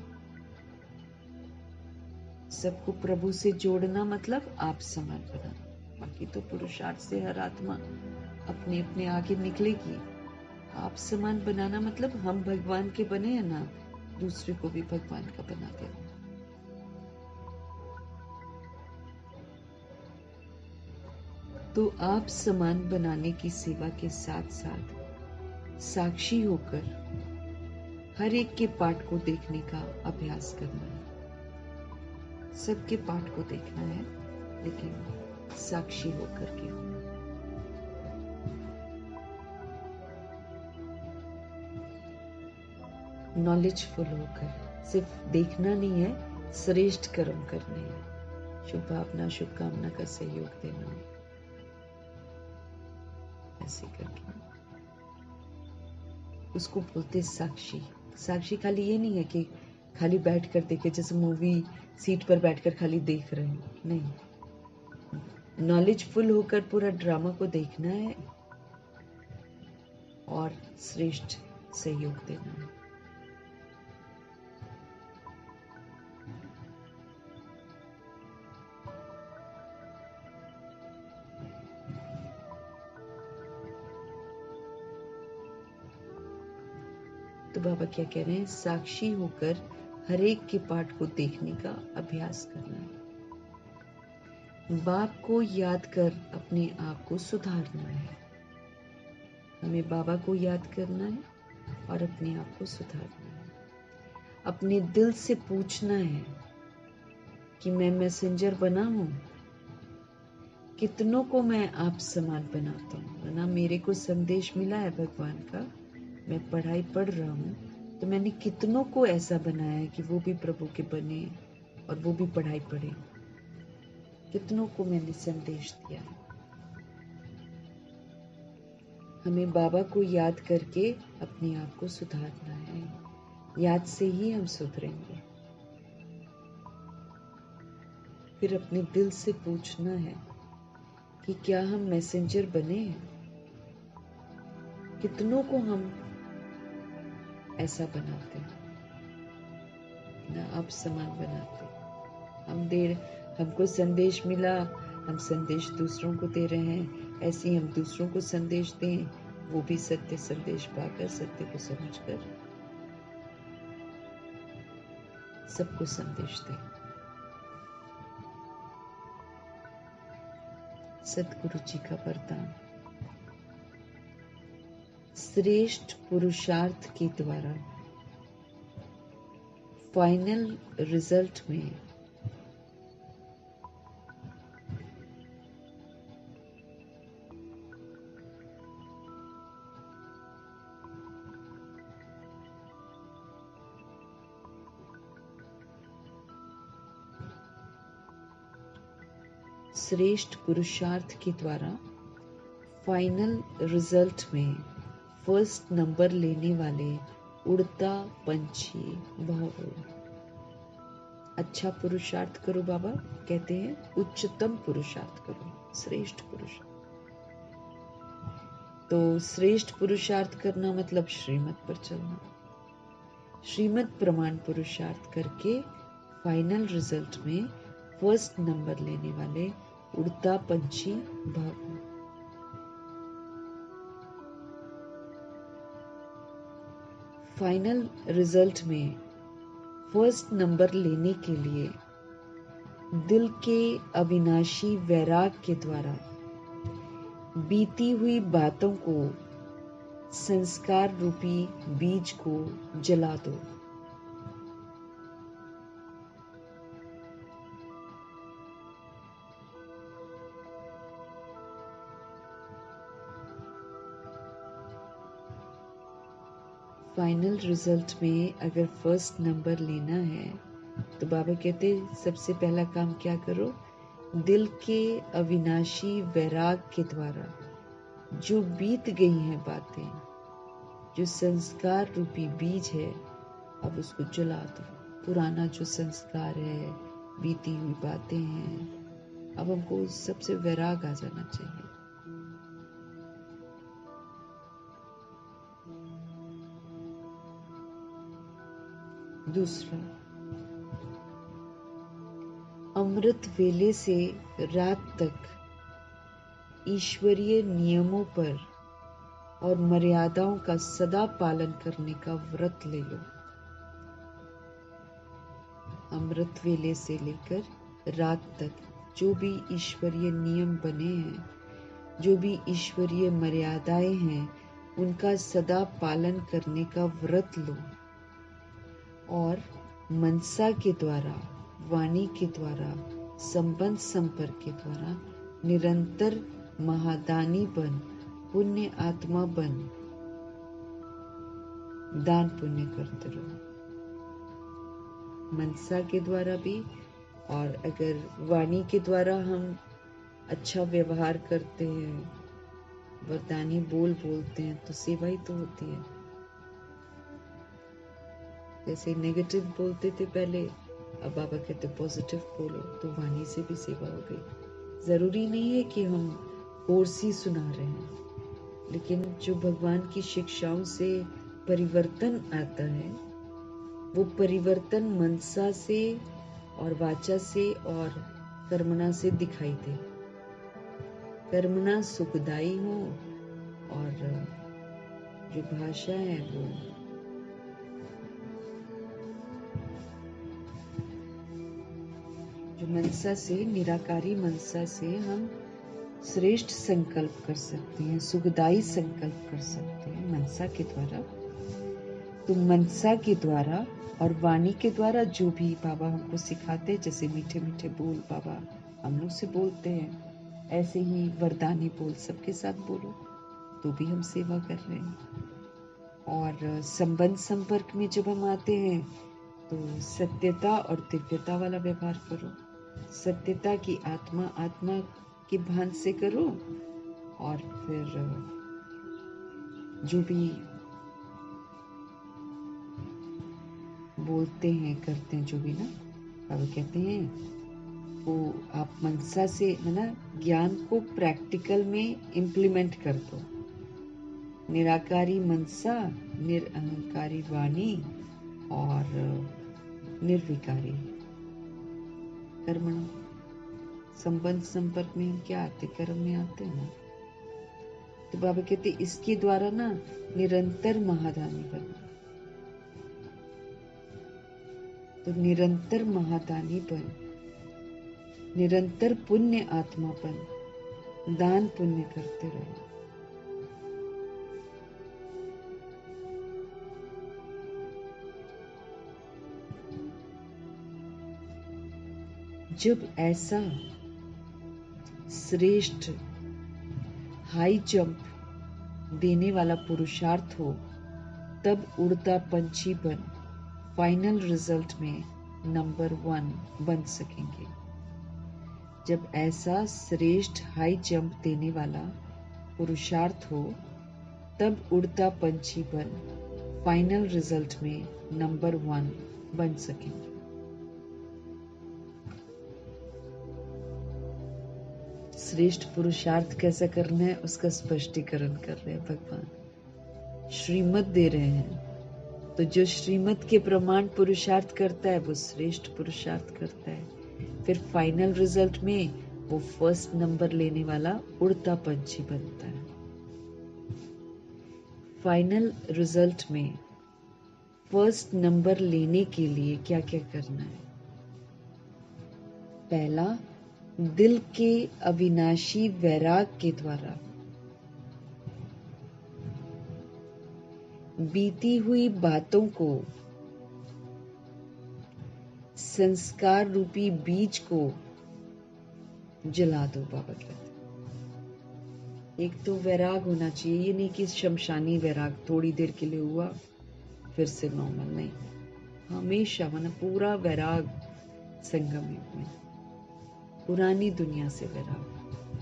सबको प्रभु से जोड़ना मतलब आप समान बनाना। बाकी तो पुरुषार्थ से हर आत्मा अपने अपने आगे निकलेगी। आप समान बनाना मतलब हम भगवान के बने हैं ना, दूसरे को भी भगवान का बना देना। तो आप समान बनाने की सेवा के साथ साथ साक्षी होकर हर एक के पाठ को देखने का अभ्यास करना है। सबके पाठ को देखना है, लेकिन साक्षी होकर के होना। नॉलेजफुल होकर सिर्फ देखना नहीं है, श्रेष्ठ कर्म करने हैं। शुभ भावना शुभकामना का सहयोग देना है, ऐसे करके उसको बोलते साक्षी। साक्षी खाली ये नहीं है कि खाली बैठ कर देखे, जैसे मूवी सीट पर बैठकर खाली देख रहे हैं, नहीं। नॉलेजफुल होकर पूरा ड्रामा को देखना है और श्रेष्ठ सहयोग देना है। तो बाबा क्या कह रहे हैं, साक्षी होकर हर एक के पाठ को देखने का अभ्यास करना है। बाप को याद कर अपने आप को सुधारना है। हमें बाबा को याद करना है और अपने आप को सुधारना है। अपने दिल से पूछना है कि मैं मैसेंजर बना हूं। कितनों को मैं आप समान बनाता हूँ ना। मेरे को संदेश मिला है भगवान का, मैं पढ़ाई पढ़ रहा हूँ, तो मैंने कितनों को ऐसा बनाया है कि वो भी प्रभु के बने और वो भी पढ़ाई पढ़े। कितनों को मैंने संदेश दिया है। हमें बाबा को याद करके अपने आप को सुधारना है। याद से ही हम सुधरेंगे। फिर अपने दिल से पूछना है कि क्या हम मैसेंजर बने हैं। कितनों को हम ऐसा बनाते हैं ना, आप समान बनाते हमको संदेश मिला, हम संदेश दूसरों को दे रहे हैं। ऐसे ही हम दूसरों को संदेश दें, वो भी सत्य संदेश पाकर, सत्य को समझकर सबको संदेश दें। सतगुरु जी का वरदान। श्रेष्ठ पुरुषार्थ के द्वारा फाइनल रिजल्ट में श्रेष्ठ पुरुषार्थ के द्वारा फाइनल रिजल्ट में फर्स्ट नंबर लेने वाले उड़ता पंछी भव। अच्छा पुरुषार्थ करो। बाबा कहते हैं उच्चतम पुरुषार्थ करो, श्रेष्ठ पुरुष। तो श्रेष्ठ पुरुषार्थ करना मतलब श्रीमत पर चलना। श्रीमत प्रमाण पुरुषार्थ करके फाइनल रिजल्ट में फर्स्ट नंबर लेने वाले उड़ता पंछी भव। फाइनल रिजल्ट में फर्स्ट नंबर लेने के लिए दिल के अविनाशी वैराग के द्वारा बीती हुई बातों को, संस्कार रूपी बीज को जला दो। फाइनल रिजल्ट में अगर फर्स्ट नंबर लेना है तो बाबा कहते सबसे पहला काम क्या करो, दिल के अविनाशी वैराग के द्वारा जो बीत गई हैं बातें, जो संस्कार रूपी बीज है, अब उसको जला दो। पुराना जो संस्कार है, बीती हुई बातें हैं, अब हमको उस सबसे वैराग आ जाना चाहिए। दूसरा, अमृत वेले से रात तक ईश्वरीय नियमों पर और मर्यादाओं का सदा पालन करने का व्रत ले लो। अमृत वेले से लेकर रात तक जो भी ईश्वरीय नियम बने हैं, जो भी ईश्वरीय मर्यादाएं हैं, उनका सदा पालन करने का व्रत लो। और मनसा के द्वारा, वाणी के द्वारा, संबंध संपर्क के द्वारा निरंतर महादानी बन, पुण्य आत्मा बन, दान पुण्य करते रहो। मनसा के द्वारा भी, और अगर वाणी के द्वारा हम अच्छा व्यवहार करते हैं, वरदानी बोल बोलते हैं, तो सेवा ही तो होती है। जैसे नेगेटिव बोलते थे पहले, अब बाबा कहते पॉजिटिव बोलो, तो वाणी से भी सेवा हो गई। जरूरी नहीं है कि हम कोर्स ही सुना रहे हैं, लेकिन जो भगवान की शिक्षाओं से परिवर्तन आता है, वो परिवर्तन मनसा से और वाचा से और कर्मणा से दिखाई दे। कर्मणा सुखदायी हो और जो भाषा है वो जो मनसा से, निराकारी मनसा से हम श्रेष्ठ संकल्प कर सकते हैं, सुखदायी संकल्प कर सकते हैं मनसा के द्वारा। तो मनसा के द्वारा और वाणी के द्वारा जो भी बाबा हमको सिखाते हैं, जैसे मीठे मीठे बोल बाबा हम लोग से बोलते हैं, ऐसे ही वरदानी बोल सबके साथ बोलो, तो भी हम सेवा कर रहे हैं। और संबंध संपर्क में जब हम आते हैं तो सत्यता और दिव्यता वाला व्यवहार करो। सत्यता की आत्मा आत्मा के भान से करो, और फिर जो भी बोलते हैं करते हैं जो भी ना बाबा कहते हैं वो आप मनसा से है ना ज्ञान को प्रैक्टिकल में इम्प्लीमेंट कर दो। निराकारी मनसा, निरअहंकारी वाणी और निर्विकारी कर्म। संबंध संपर्क में हम क्या आते, कर्म में आते हैं ना। तो बाबा कहते इसके द्वारा ना निरंतर महादानी बनना। तो निरंतर महादानीपन, निरंतर पुण्य आत्मापन, दान पुण्य करते रहो। जब ऐसा श्रेष्ठ हाई जंप देने वाला पुरुषार्थ हो, तब उड़ता पंछी बन फाइनल रिजल्ट में नंबर 1 बन सकेंगे। जब ऐसा श्रेष्ठ हाई जंप देने वाला पुरुषार्थ हो, तब उड़ता पंछी बन फाइनल रिजल्ट में नंबर 1 बन सकेंगे। श्रेष्ठ पुरुषार्थ कैसा करना है उसका स्पष्टीकरण कर रहे हैं भगवान, श्रीमत दे रहे हैं। तो जो श्रीमत के प्रमाण पुरुषार्थ करता है वो श्रेष्ठ पुरुषार्थ करता है। फिर फाइनल रिजल्ट में वो फर्स्ट नंबर लेने वाला उड़ता पंछी बनता है। फाइनल रिजल्ट में फर्स्ट नंबर लेने के लिए क्या क्या करना है? पहला, दिल के अविनाशी वैराग के द्वारा बीती हुई बातों को, संस्कार रूपी बीज को जला दो। बाबा कहते एक तो वैराग होना चाहिए, ये नहीं कि शमशानी वैराग थोड़ी देर के लिए हुआ फिर से नॉर्मल, नहीं, हमेशा माना पूरा वैराग संगम युग में। पुरानी दुनिया से वैराग,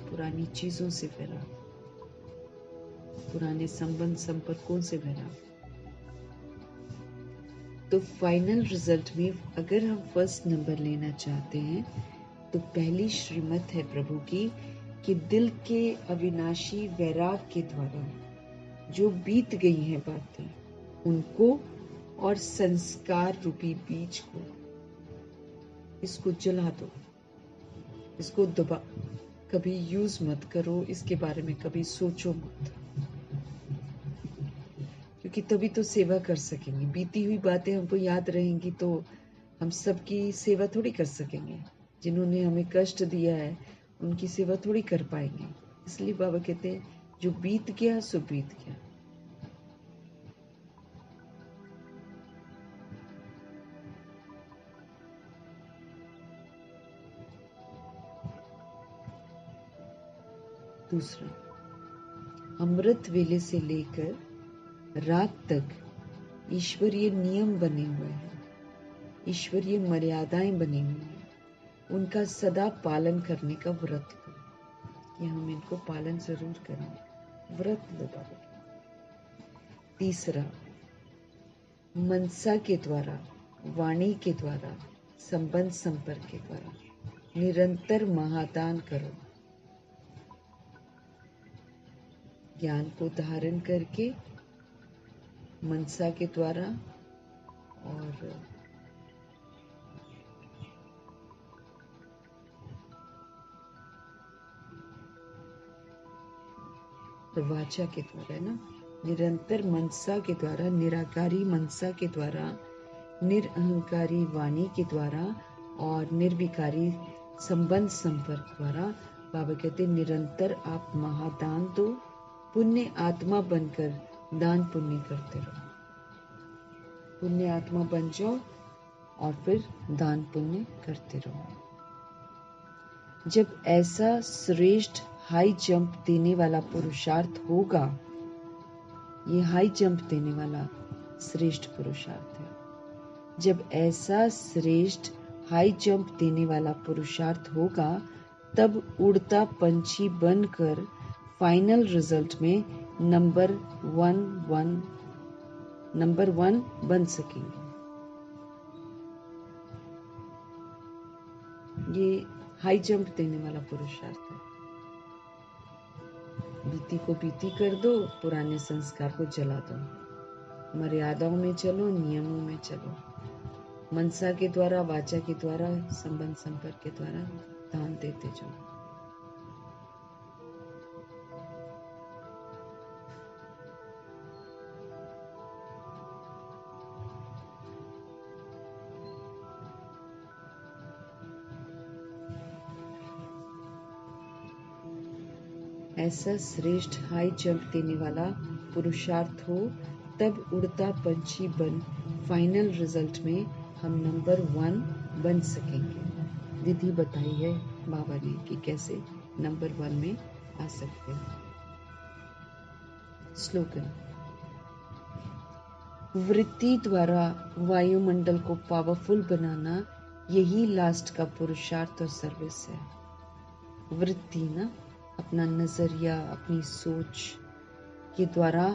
पुरानी चीजों से वैराग, पुराने संबंध संपर्कों से वैराग। तो फाइनल रिजल्ट में अगर हम फर्स्ट नंबर लेना चाहते हैं तो पहली श्रीमत है प्रभु की कि दिल के अविनाशी वैराग के द्वारा जो बीत गई हैं बातें उनको और संस्कार रूपी बीज को, इसको जला दो, इसको दबा, कभी यूज मत करो, इसके बारे में कभी सोचो मत, क्योंकि तभी तो सेवा कर सकेंगे। बीती हुई बातें हमको याद रहेंगी तो हम सबकी सेवा थोड़ी कर सकेंगे। जिन्होंने हमें कष्ट दिया है उनकी सेवा थोड़ी कर पाएंगे। इसलिए बाबा कहते हैं जो बीत गया सो बीत गया। दूसरा, अमृत वेले से लेकर रात तक ईश्वरीय नियम बने हुए हैं, ईश्वरीय मर्यादाएं बनी हुई हैं, उनका सदा पालन करने का व्रत लो कि हम इनको पालन जरूर करेंगे। व्रत लो बाबा। तीसरा, मनसा के द्वारा, वाणी के द्वारा, संबंध संपर्क के द्वारा निरंतर महादान करो। ज्ञान को धारण करके मनसा के द्वारा और वाचा के द्वारा, है ना, निरंतर मनसा के द्वारा, निराकारी मनसा के द्वारा, निरअहंकारी वाणी के द्वारा और निर्विकारी संबंध संपर्क द्वारा बाबा कहते निरंतर आप महादान दो, पुण्य आत्मा बनकर दान पुण्य करते रहो। पुण्य आत्मा बन जाओ और फिर दान पुण्य करते रहो। जब ऐसा श्रेष्ठ हाई जंप देने वाला पुरुषार्थ होगा, ये हाई जंप देने वाला श्रेष्ठ पुरुषार्थ है। जब ऐसा श्रेष्ठ हाई जंप देने वाला पुरुषार्थ होगा, तब उड़ता पंछी बनकर फाइनल रिजल्ट में नंबर वन बन सकेंगे। ये हाई जंप देने वाला पुरुषार्थ है। बीती को बीती कर दो, पुराने संस्कार को जला दो, मर्यादाओं में चलो, नियमों में चलो, मनसा के द्वारा, वाचा के द्वारा, संबंध संपर्क के द्वारा दान देते जाओ। ऐसा श्रेष्ठ हाई जंप देने वाला पुरुषार्थ हो, तब उड़ता पंछी बन फाइनल रिजल्ट में हम नंबर 1 बन सकेंगे। विधि बताई है बाबा ने कि कैसे नंबर 1 में आ सकते हैं। स्लोगन: वृत्ति द्वारा वायुमंडल को पावरफुल बनाना, यही लास्ट का पुरुषार्थ और सर्विस है। वृत्ति ना, अपना नजरिया, अपनी सोच के द्वारा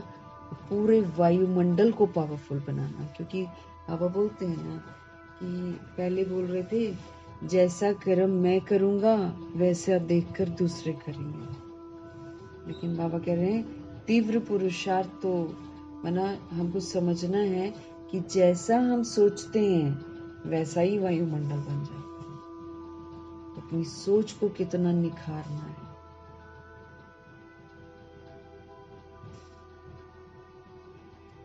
पूरे वायुमंडल को पावरफुल बनाना। क्योंकि बाबा बोलते हैं ना कि पहले बोल रहे थे जैसा कर्म मैं करूंगा वैसा देखकर दूसरे करेंगे, लेकिन बाबा कह रहे हैं तीव्र पुरुषार्थ तो मना हमको समझना है कि जैसा हम सोचते हैं वैसा ही वायुमंडल बन जाता है। अपनी सोच को कितना निखारना है।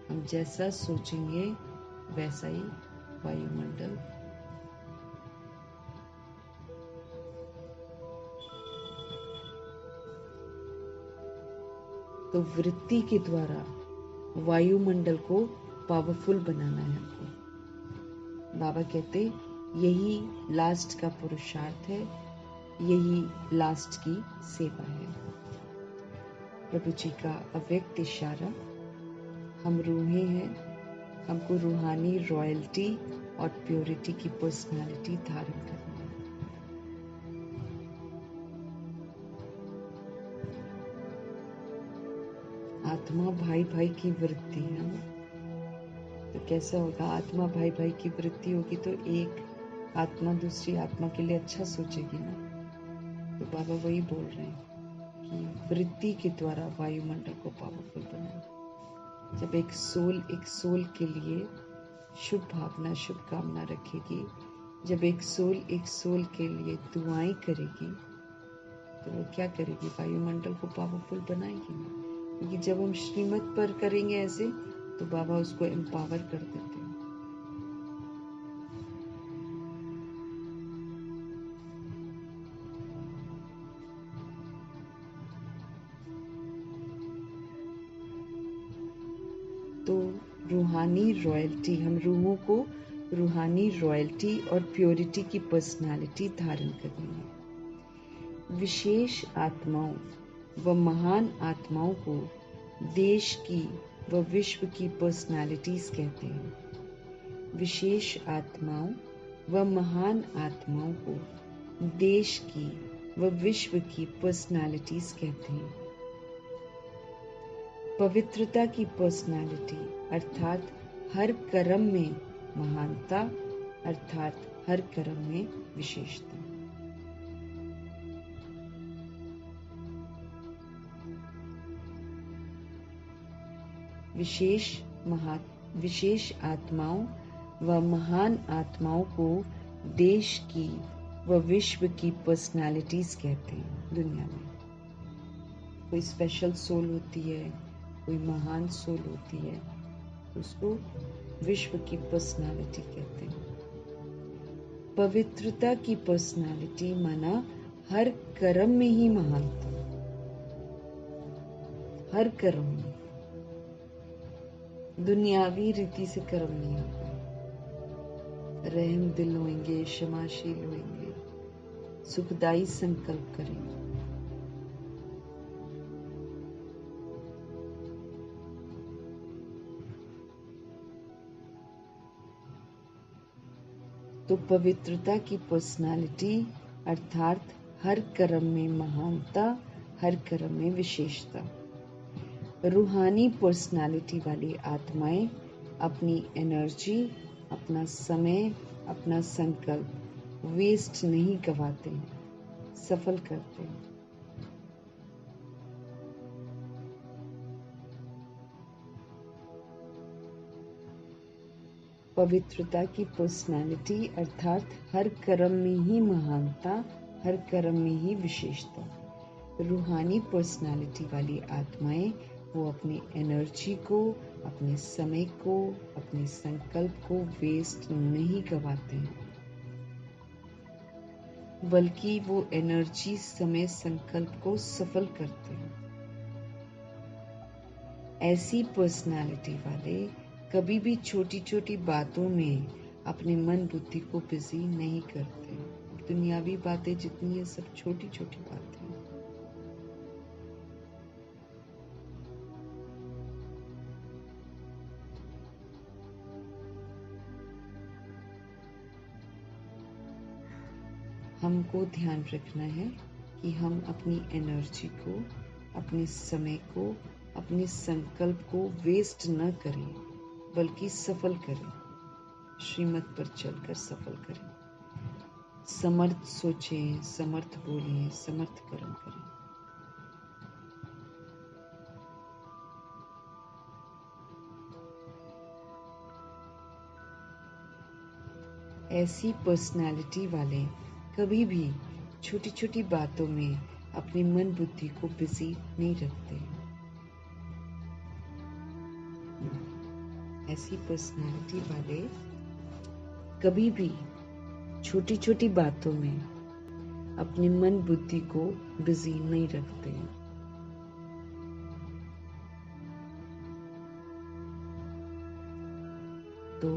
हम जैसा सोचेंगे वैसा ही वायुमंडल। तो वृत्ति के द्वारा वायुमंडल को पावरफुल बनाना है हमको। बाबा कहते यही लास्ट का पुरुषार्थ है, यही लास्ट की सेवा है। प्रभु जी का अव्यक्त इशारा, हम रूहें हैं, हमको रूहानी रॉयल्टी और प्योरिटी की पर्सनालिटी धारण करनी है। आत्मा भाई भाई की वृत्ति है, तो कैसा होगा? आत्मा भाई भाई की वृत्ति होगी तो एक आत्मा दूसरी आत्मा के लिए अच्छा सोचेगी ना। तो बाबा वही बोल रहे हैं कि वृत्ति के द्वारा वायुमंडल को पावरफुल बनाए। जब एक सोल के लिए शुभ भावना, शुभ कामना रखेगी, जब एक सोल के लिए दुआएं करेगी, तो वो क्या करेगी? वायुमंडल को पावरफुल बनाएगी ना। क्योंकि जब हम श्रीमत पर करेंगे ऐसे, तो बाबा उसको एम्पावर कर देते हैं। तो रूहानी रॉयल्टी, हम रूहों को रूहानी रॉयल्टी और प्योरिटी की पर्सनालिटी धारण करनी है। विशेष आत्माओं व महान आत्माओं को देश की व विश्व की पर्सनालिटीज कहते हैं। विशेष आत्माओं व महान आत्माओं को देश की व विश्व की पर्सनालिटीज कहते हैं। पवित्रता की पर्सनालिटी अर्थात हर कर्म में महानता, अर्थात हर कर्म में विशेषता। विशेष आत्माओं व महान आत्माओं को देश की व विश्व की पर्सनालिटीज कहते हैं। दुनिया में कोई स्पेशल सोल होती है, कोई महान सोल होती है, तो उसको विश्व की पर्सनालिटी कहते हैं। पवित्रता की पर्सनालिटी माना हर कर्म में ही महानता, हर कर्म में। दुनियावी रीति से कर्म नहीं होगा। रहम दिल होंगे, क्षमाशील होंगे, सुखदायी संकल्प करेंगे। तो पवित्रता की पर्सनालिटी अर्थात हर कर्म में महानता, हर कर्म में विशेषता। रूहानी पर्सनालिटी वाली आत्माएं अपनी एनर्जी, अपना समय, अपना संकल्प वेस्ट नहीं गवाते हैं, सफल करते हैं। पवित्रता की पर्सनालिटी अर्थात हर कर्म में ही महानता, हर कर्म में ही विशेषता। रूहानी पर्सनालिटी वाली आत्माएं वो अपनी एनर्जी को, अपने समय को, अपने संकल्प को वेस्ट नहीं गवाते हैं, बल्कि वो एनर्जी, समय, संकल्प को सफल करते हैं। ऐसी पर्सनालिटी वाले कभी भी छोटी छोटी बातों में अपने मन बुद्धि को बिजी नहीं करते। दुनियावी बातें जितनी है सब छोटी छोटी बातें हैं। हमको ध्यान रखना है कि हम अपनी एनर्जी को, अपने समय को, अपने संकल्प को वेस्ट न करें, बल्कि सफल करें, श्रीमत पर चलकर सफल करें। समर्थ सोचें, समर्थ बोलें, समर्थ कर्म करें। ऐसी पर्सनालिटी वाले कभी भी छोटी छोटी बातों में अपने मन बुद्धि को बिजी नहीं रखते। ऐसी पर्सनालिटी वाले कभी भी छोटी छोटी बातों में अपने मन बुद्धि को बिजी नहीं रखते। तो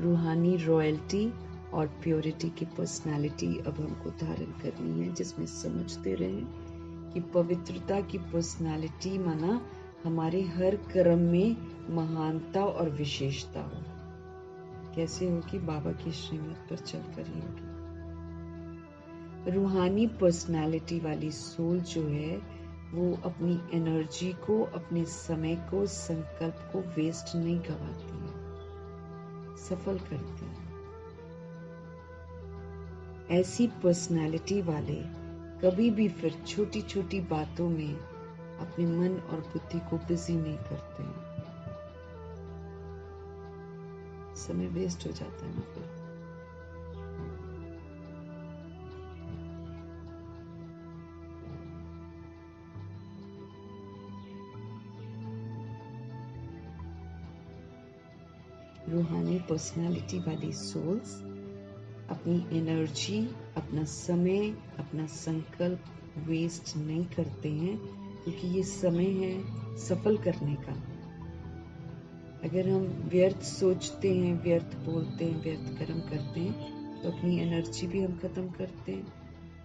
रूहानी रॉयल्टी और प्योरिटी की पर्सनालिटी अब हमको धारण करनी है, जिसमें समझते रहें कि पवित्रता की पर्सनालिटी माना हमारे हर कर्म में महानता और विशेषता हो। कैसे होगी? बाबा की श्रीमत पर चलकर ही होगी। रूहानी पर्सनालिटी वाली सोल जो है वो अपनी एनर्जी को, अपने समय को, संकल्प को वेस्ट नहीं गवाती है, सफल करती है। ऐसी पर्सनालिटी वाले कभी भी फिर छोटी छोटी बातों में अपने मन और बुद्धि को बिजी नहीं करते हैं। समय वेस्ट हो जाता है ना फिर। रूहानी पर्सनालिटी वाली सोल्स अपनी एनर्जी, अपना समय, अपना संकल्प वेस्ट नहीं करते हैं, क्योंकि ये समय है सफल करने का। अगर हम व्यर्थ सोचते हैं, व्यर्थ बोलते हैं, व्यर्थ कर्म करते हैं, तो अपनी एनर्जी भी हम खत्म करते हैं,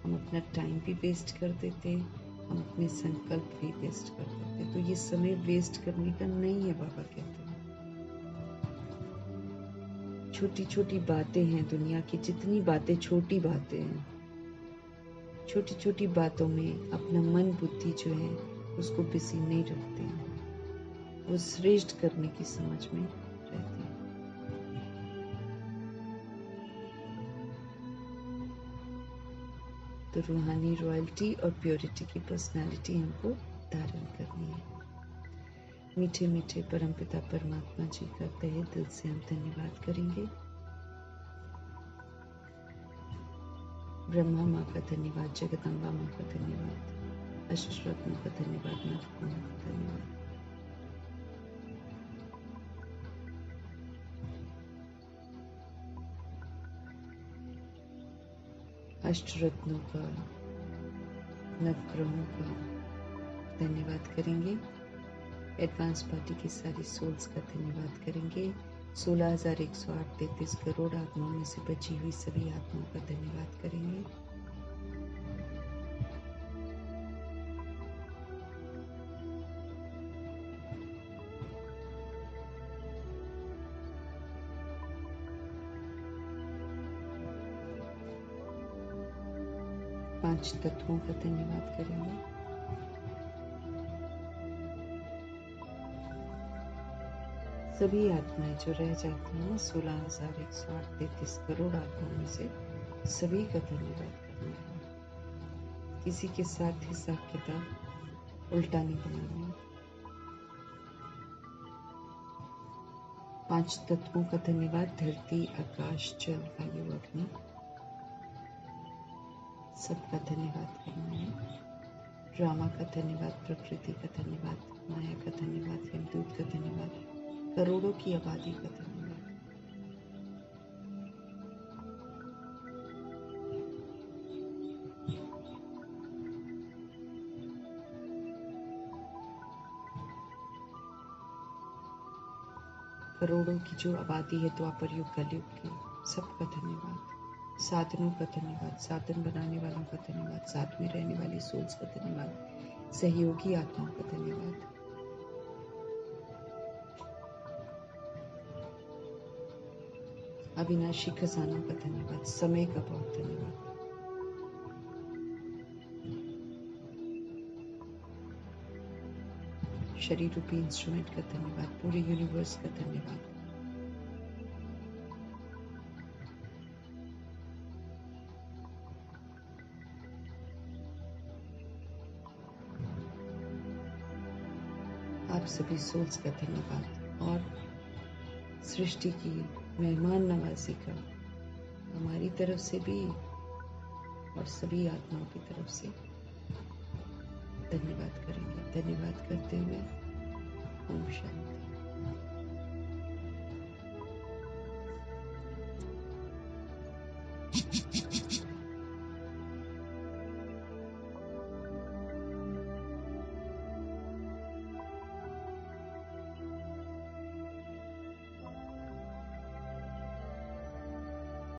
हम अपना टाइम भी वेस्ट कर देते हैं, हम अपने संकल्प भी वेस्ट कर देते हैं। तो ये समय वेस्ट करने का नहीं है, बाबा कहते हैं। छोटी छोटी बातें हैं दुनिया की, जितनी बातें छोटी बातें हैं, छोटी छोटी बातों में अपना मन बुद्धि जो है उसको बिजी नहीं रखते हैं, वो श्रेष्ठ करने की समझ में रहते हैं। तो रूहानी रॉयल्टी और प्योरिटी की पर्सनालिटी हमको धारण करनी है। मीठे मीठे परमपिता परमात्मा जी का तहे दिल से हम धन्यवाद करेंगे। ब्रह्मा माँ का धन्यवाद, जगदम्बा माँ का धन्यवाद, अष्टरत्नों का धन्यवाद, नाथ माँ का धन्यवाद। अष्टरत्नों का, नवग्रहों का धन्यवाद करेंगे। एडवांस पार्टी की सारी सोल्स का धन्यवाद करेंगे। 16,108.33 करोड़ आत्माओं में से बची हुई सभी आत्माओं का धन्यवाद करेंगे। पांच तत्वों का धन्यवाद करेंगे। सभी आत्माएं जो रह जाती हैं 16,108.33 करोड़ आत्माओं में से सभी का धन्यवाद करेंगे। किसी के साथ हिसाब किताब उल्टा नहीं बनाना। पांच तत्वों का धन्यवाद, धरती, आकाश, जल, वायु, अग्नि, सबका धन्यवाद करना है। ड्रामा का धन्यवाद, प्रकृति का धन्यवाद, माया का धन्यवाद, यमदूत का धन्यवाद, करोड़ों की आबादी का धन्यवाद। करोड़ों की जो आबादी है द्वापर युग कलयुग की, सबका धन्यवाद। साधनों का धन्यवाद, साधन बनाने वालों का धन्यवाद, साथ में रहने वाली सोल्स का धन्यवाद, सहयोगी आत्माओं का धन्यवाद। अविनाशी खजानों का धन्यवाद, समय का बहुत धन्यवाद। शरीर रूपी इंस्ट्रूमेंट का धन्यवाद, पूरे यूनिवर्स का धन्यवाद। आप सभी सोल्स का धन्यवाद और सृष्टि की मेहमान नवाजी का हमारी तरफ से भी और सभी आत्माओं की तरफ से धन्यवाद करेंगे। धन्यवाद करते हुए ओम शांति।